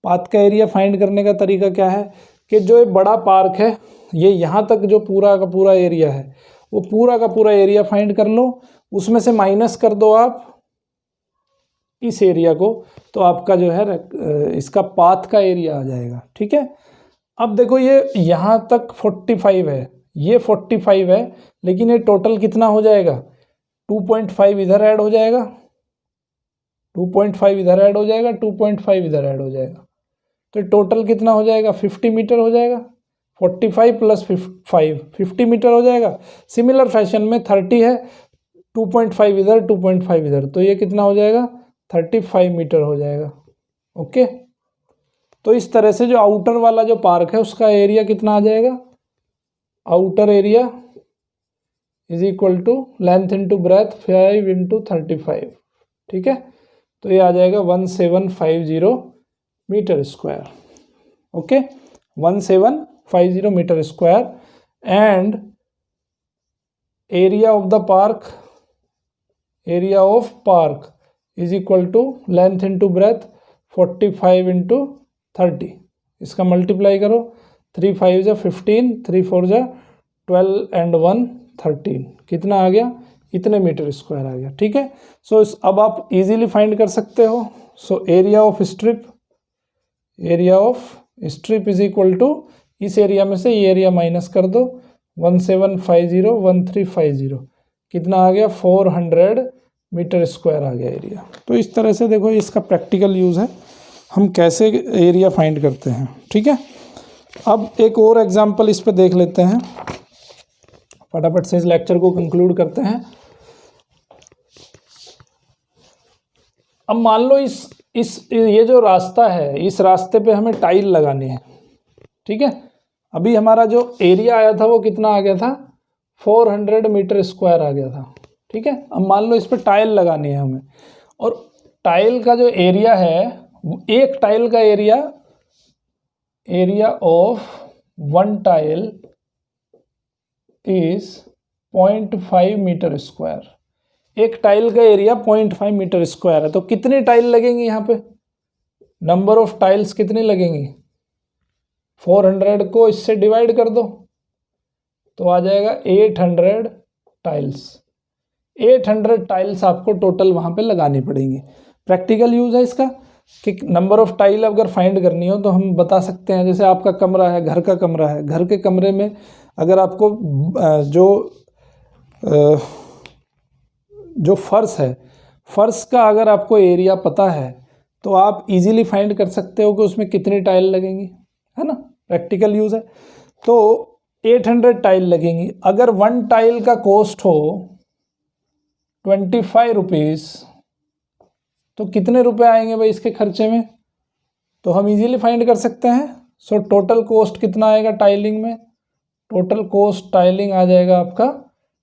पाथ का एरिया फाइंड करने का तरीका क्या है कि जो ये बड़ा पार्क है, ये यहाँ तक जो पूरा का पूरा एरिया है, वो पूरा का पूरा एरिया फाइंड कर लो, उसमें से माइनस कर दो आप इस एरिया को, तो आपका जो है इसका पाथ का एरिया आ जाएगा। ठीक है, अब देखो ये यहाँ तक 45 है, ये 45 है, लेकिन ये टोटल कितना हो जाएगा, 2.5 इधर ऐड हो जाएगा, 2.5 इधर ऐड हो जाएगा, 2.5 इधर ऐड हो जाएगा, तो टोटल कितना हो जाएगा, 50 मीटर हो जाएगा। 45 प्लस 5 50 मीटर हो जाएगा। सिमिलर फैशन में 30 है, 2.5 इधर 2.5 इधर, तो ये कितना हो जाएगा, 35 मीटर हो जाएगा। ओके, तो इस तरह से जो आउटर वाला जो पार्क है उसका एरिया कितना आ जाएगा, outer area is equal to length into breadth 5 into 35। ठीक है, तो ये आ जाएगा 1750 metre square. Okay, 1750 metre square and area of the park, area of park is equal to length into breadth 45 into 30। इसका मल्टीप्लाई करो, 3 5 जा 15, 3 4 जा 12 एंड 1 13, कितना आ गया, इतने मीटर स्क्वायर आ गया। ठीक है, सो अब आप इजीली फाइंड कर सकते हो। So area of strip, area of strip is equal to, इस एरिया में से ये एरिया माइनस कर दो, 1750 1350, कितना आ गया, 400 मीटर स्क्वायर आ गया एरिया। तो इस तरह से देखो इसका प्रैक्टिकल यूज़ है, हम कैसे एरिया फाइंड करते हैं। ठीक है, अब एक और एग्जांपल इस पे देख लेते हैं, फटाफट से इस लेक्चर को कंक्लूड करते हैं। अब मान लो इस ये जो रास्ता है, इस रास्ते पे हमें टाइल लगानी है। ठीक है, अभी हमारा जो एरिया आया था वो कितना आ गया था, 400 मीटर स्क्वायर आ गया था। ठीक है, अब मान लो इस पे टाइल लगानी है हमें, और टाइल का जो एरिया है, एक टाइल का area of one tile is 0.5 metre square. एक टाइल का एरिया 0.5 मीटर स्क्वायर है, तो कितनी टाइल लगेंगी यहाँ पे, नंबर ऑफ टाइल्स कितनी लगेंगी, 400 को इससे डिवाइड कर दो तो आ जाएगा 800 टाइल्स। 800 टाइल्स आपको टोटल वहाँ पे लगानी पड़ेंगी। प्रैक्टिकल यूज़ है इसका कि नंबर ऑफ टाइल अगर फाइंड करनी हो तो हम बता सकते हैं, जैसे आपका कमरा है, घर का कमरा है, घर के कमरे में अगर आपको जो फर्श है, फर्श का अगर आपको एरिया पता है तो आप इजीली फाइंड कर सकते हो कि उसमें कितनी टाइल लगेंगी, है ना। प्रैक्टिकल यूज़ है। तो 800 टाइल लगेंगी। अगर वन टाइल का कॉस्ट हो 25 रुपीज़ तो कितने रुपए आएंगे भाई इसके खर्चे में, तो हम इजीली फाइंड कर सकते हैं। सो टोटल कॉस्ट कितना आएगा टाइलिंग में, टोटल कॉस्ट टाइलिंग आ जाएगा आपका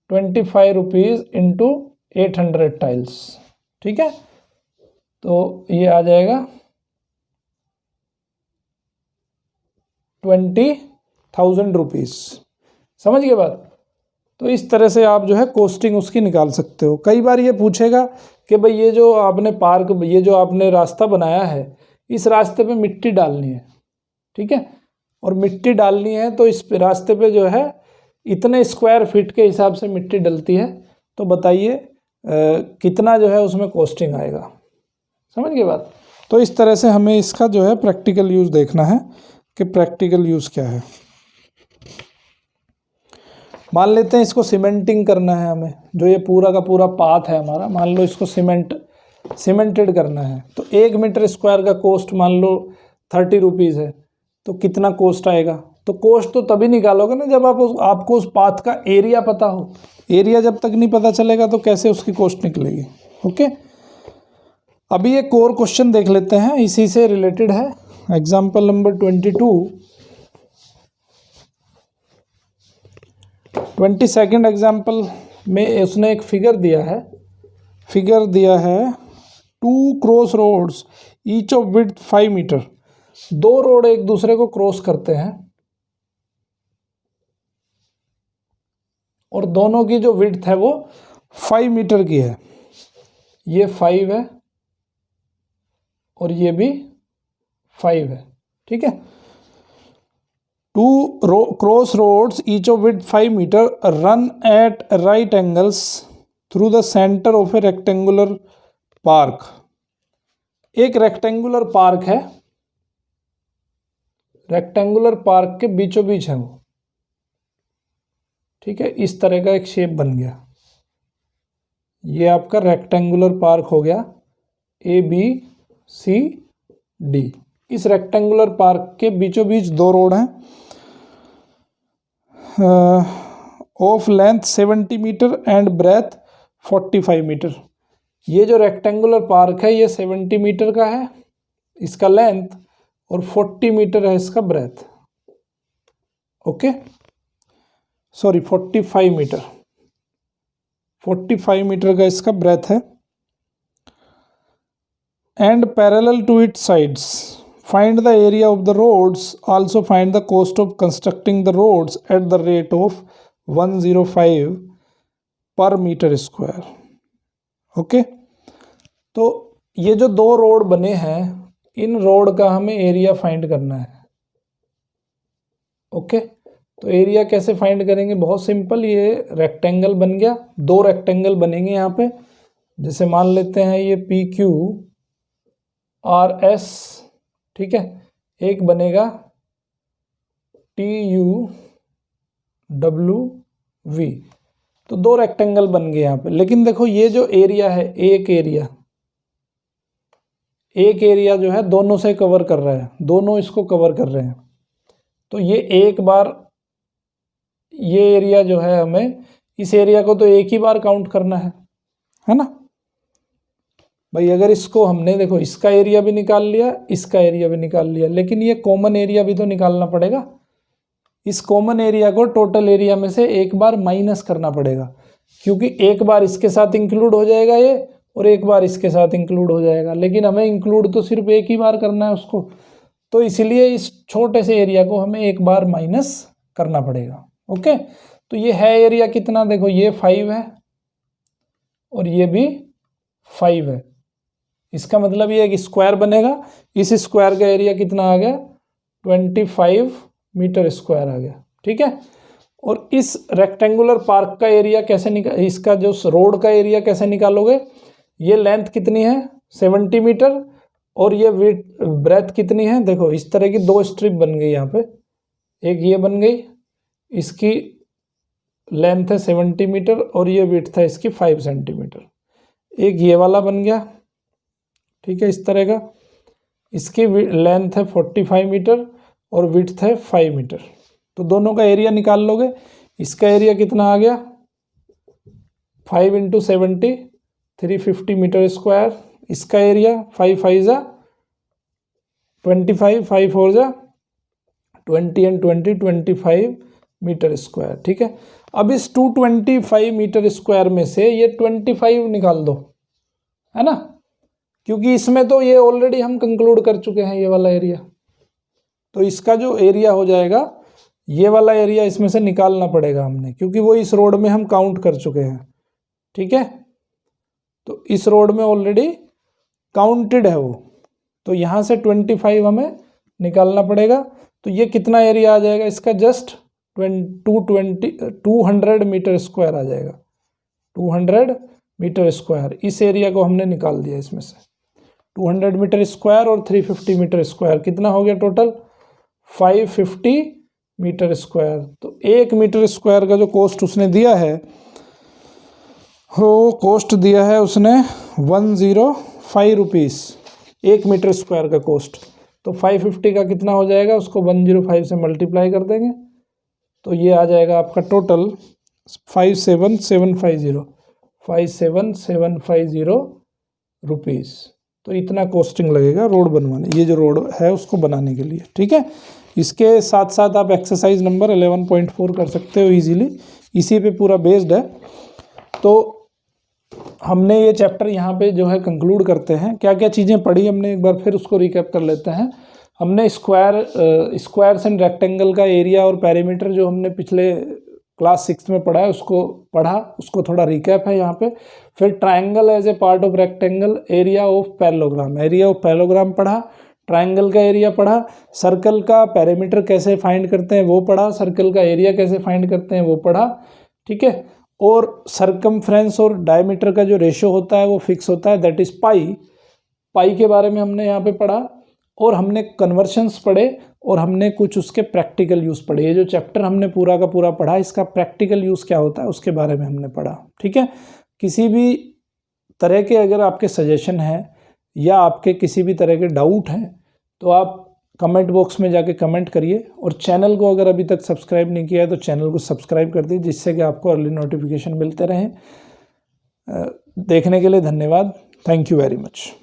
25 रुपीज़ इंटू 800 टाइल्स। ठीक है, तो ये आ जाएगा 20,000 रुपीज़। समझ गए बात। तो इस तरह से आप जो है कॉस्टिंग उसकी निकाल सकते हो। कई बार ये पूछेगा कि भाई ये जो आपने ये जो आपने रास्ता बनाया है, इस रास्ते पे मिट्टी डालनी है। ठीक है, और मिट्टी डालनी है तो इस रास्ते पे जो है इतने स्क्वायर फीट के हिसाब से मिट्टी डलती है, तो बताइए कितना जो है उसमें कॉस्टिंग आएगा। समझ गए बात। तो इस तरह से हमें इसका जो है प्रैक्टिकल यूज़ देखना है कि प्रैक्टिकल यूज़ क्या है। मान लेते हैं इसको सीमेंटिंग करना है हमें, जो ये पूरा का पूरा पाथ है हमारा, मान लो इसको सीमेंटेड करना है, तो 1 मीटर स्क्वायर का कॉस्ट मान लो 30 रुपीज़ है, तो कितना कॉस्ट आएगा। तो कॉस्ट तो तभी निकालोगे ना जब आपको उस पाथ का एरिया पता हो। एरिया जब तक नहीं पता चलेगा तो कैसे उसकी कॉस्ट निकलेगी। ओके, अभी एक और क्वेश्चन देख लेते हैं, इसी से रिलेटेड है। एग्जाम्पल नंबर 22 एग्जाम्पल में उसने एक फिगर दिया है 2 cross roads each of width 5 metre. 2 road एक दूसरे को क्रॉस करते हैं और दोनों की जो विड्थ है वो 5 मीटर की है। ये 5 है और ये भी 5 है। ठीक है, 2 cross roads each of width 5 metre run at right angles through the centre of a rectangular park. एक रेक्टेंगुलर पार्क है, रेक्टेंगुलर पार्क के बीचों बीच है वो। ठीक है, इस तरह का एक शेप बन गया। ये आपका रेक्टेंगुलर पार्क हो गया ABCD। इस रेक्टेंगुलर पार्क के बीचों बीच 2 रोड हैं of length 70 metre and breadth 45 metre. ये जो रेक्टेंगुलर पार्क है ये 70 मीटर का है इसका लेंथ, और 40 मीटर है इसका breadth. Okay, sorry 45 metre, 45 metre का इसका ब्रेथ है। And parallel to it sides find the area of the roads, also find the cost of constructing the roads at the rate of 105 per metre square. Okay, तो ये जो 2 road बने हैं, इन road का हमें एरिया फाइंड करना है। Okay, तो एरिया कैसे फाइंड करेंगे, बहुत सिंपल। ये रेक्टेंगल बन गया, 2 रेक्टेंगल बनेंगे यहाँ पे। जैसे मान लेते हैं ये PQRS, ठीक है, एक बनेगा TUWV। तो 2 रेक्टेंगल बन गए यहाँ पे। लेकिन देखो ये जो एरिया है, एक एक एरिया जो है दोनों से कवर कर रहा है, दोनों इसको कवर कर रहे हैं। तो ये एक बार ये एरिया जो है हमें इस एरिया को तो एक ही बार काउंट करना है ना भाई। अगर इसको हमने देखो इसका एरिया भी निकाल लिया, इसका एरिया भी निकाल लिया, लेकिन ये कॉमन एरिया भी तो निकालना पड़ेगा। इस कॉमन एरिया को टोटल एरिया में से एक बार माइनस करना पड़ेगा, क्योंकि एक बार इसके साथ इंक्लूड हो जाएगा ये और एक बार इसके साथ इंक्लूड हो जाएगा, लेकिन हमें इंक्लूड तो सिर्फ एक ही बार करना है उसको। तो इसलिए इस छोटे से एरिया को हमें एक बार माइनस करना पड़ेगा। ओके, तो ये है एरिया कितना, देखो ये 5 है और ये भी 5 है। इसका मतलब ये एक स्क्वायर बनेगा, इस स्क्वायर का एरिया कितना आ गया 25 मीटर स्क्वायर आ गया। ठीक है, और इस रेक्टेंगुलर पार्क का एरिया कैसे इसका जो रोड का एरिया कैसे निकालोगे, ये लेंथ कितनी है 70 मीटर और ये ब्रेथ कितनी है, देखो इस तरह की दो स्ट्रिप बन गई यहाँ पे, एक ये बन गई, इसकी लेंथ है 70 मीटर और ये विड्थ है इसकी 5 सेंटीमीटर। एक ये वाला बन गया, ठीक है, इस तरह का, इसकी लेंथ है 45 मीटर और विड्थ है 5 मीटर। तो दोनों का एरिया निकाल लोगे, इसका एरिया कितना आ गया 5 × 70 350 मीटर स्क्वायर। इसका एरिया 5 5 जा 25, 5 4 जा 20 and 20 25 मीटर स्क्वायर। ठीक है, अब इस 225 मीटर स्क्वायर में से ये 25 निकाल दो, है ना, क्योंकि इसमें तो ये ऑलरेडी हम कंक्लूड कर चुके हैं ये वाला एरिया। तो इसका जो एरिया हो जाएगा ये वाला एरिया इसमें से निकालना पड़ेगा हमने, क्योंकि वो इस रोड में हम काउंट कर चुके हैं। ठीक है, तो इस रोड में ऑलरेडी काउंटेड है वो, तो यहाँ से 25 हमें निकालना पड़ेगा। तो ये कितना एरिया आ जाएगा इसका, जस्ट 200 मीटर स्क्वायर आ जाएगा, 200 मीटर स्क्वायर। इस एरिया को हमने निकाल दिया इसमें से, 200 मीटर स्क्वायर और 350 मीटर स्क्वायर, कितना हो गया टोटल 550 मीटर स्क्वायर। तो 1 मीटर स्क्वायर का जो कॉस्ट उसने दिया है, वो कॉस्ट दिया है उसने 105 रुपीज़, 1 मीटर स्क्वायर का कॉस्ट। तो 550 का कितना हो जाएगा, उसको 105 से मल्टीप्लाई कर देंगे, तो ये आ जाएगा आपका टोटल 57750 रुपीज़। तो इतना कॉस्टिंग लगेगा रोड बनवाने, ये जो रोड है उसको बनाने के लिए। ठीक है, इसके साथ साथ आप एक्सरसाइज नंबर 11.4 कर सकते हो इजीली, इसी पे पूरा बेस्ड है। तो हमने ये चैप्टर यहाँ पे जो है कंक्लूड करते हैं। क्या क्या चीज़ें पढ़ी हमने एक बार फिर उसको रिकैप कर लेते हैं। हमने स्क्वायर्स एंड रेक्टेंगल का एरिया और पेरीमीटर जो हमने पिछले क्लास 6 में पढ़ा है उसको थोड़ा रिकैप है यहाँ पे। फिर triangle as a part of rectangle, area of parallelogram पढ़ा, ट्रायंगल का एरिया पढ़ा, सर्कल का पेरीमीटर कैसे फाइंड करते हैं वो पढ़ा, सर्कल का एरिया कैसे फाइंड करते हैं वो पढ़ा। ठीक है, और सरकमफ्रेंस और डायमीटर का जो रेशियो होता है वो फिक्स होता है, दैट इज़ पाई के बारे में हमने यहाँ पे पढ़ा। और हमने कन्वर्शंस पढ़े और हमने कुछ उसके प्रैक्टिकल यूज़ पढ़े। ये जो चैप्टर हमने पूरा का पूरा पढ़ा, इसका प्रैक्टिकल यूज़ क्या होता है उसके बारे में हमने पढ़ा। ठीक है, किसी भी तरह के अगर आपके सजेशन हैं या आपके किसी भी तरह के डाउट हैं तो आप कमेंट बॉक्स में जाके कमेंट करिए। और चैनल को अगर अभी तक सब्सक्राइब नहीं किया है तो चैनल को सब्सक्राइब कर दीजिए, जिससे कि आपको अर्ली नोटिफिकेशन मिलते रहें। देखने के लिए धन्यवाद, थैंक यू वेरी मच।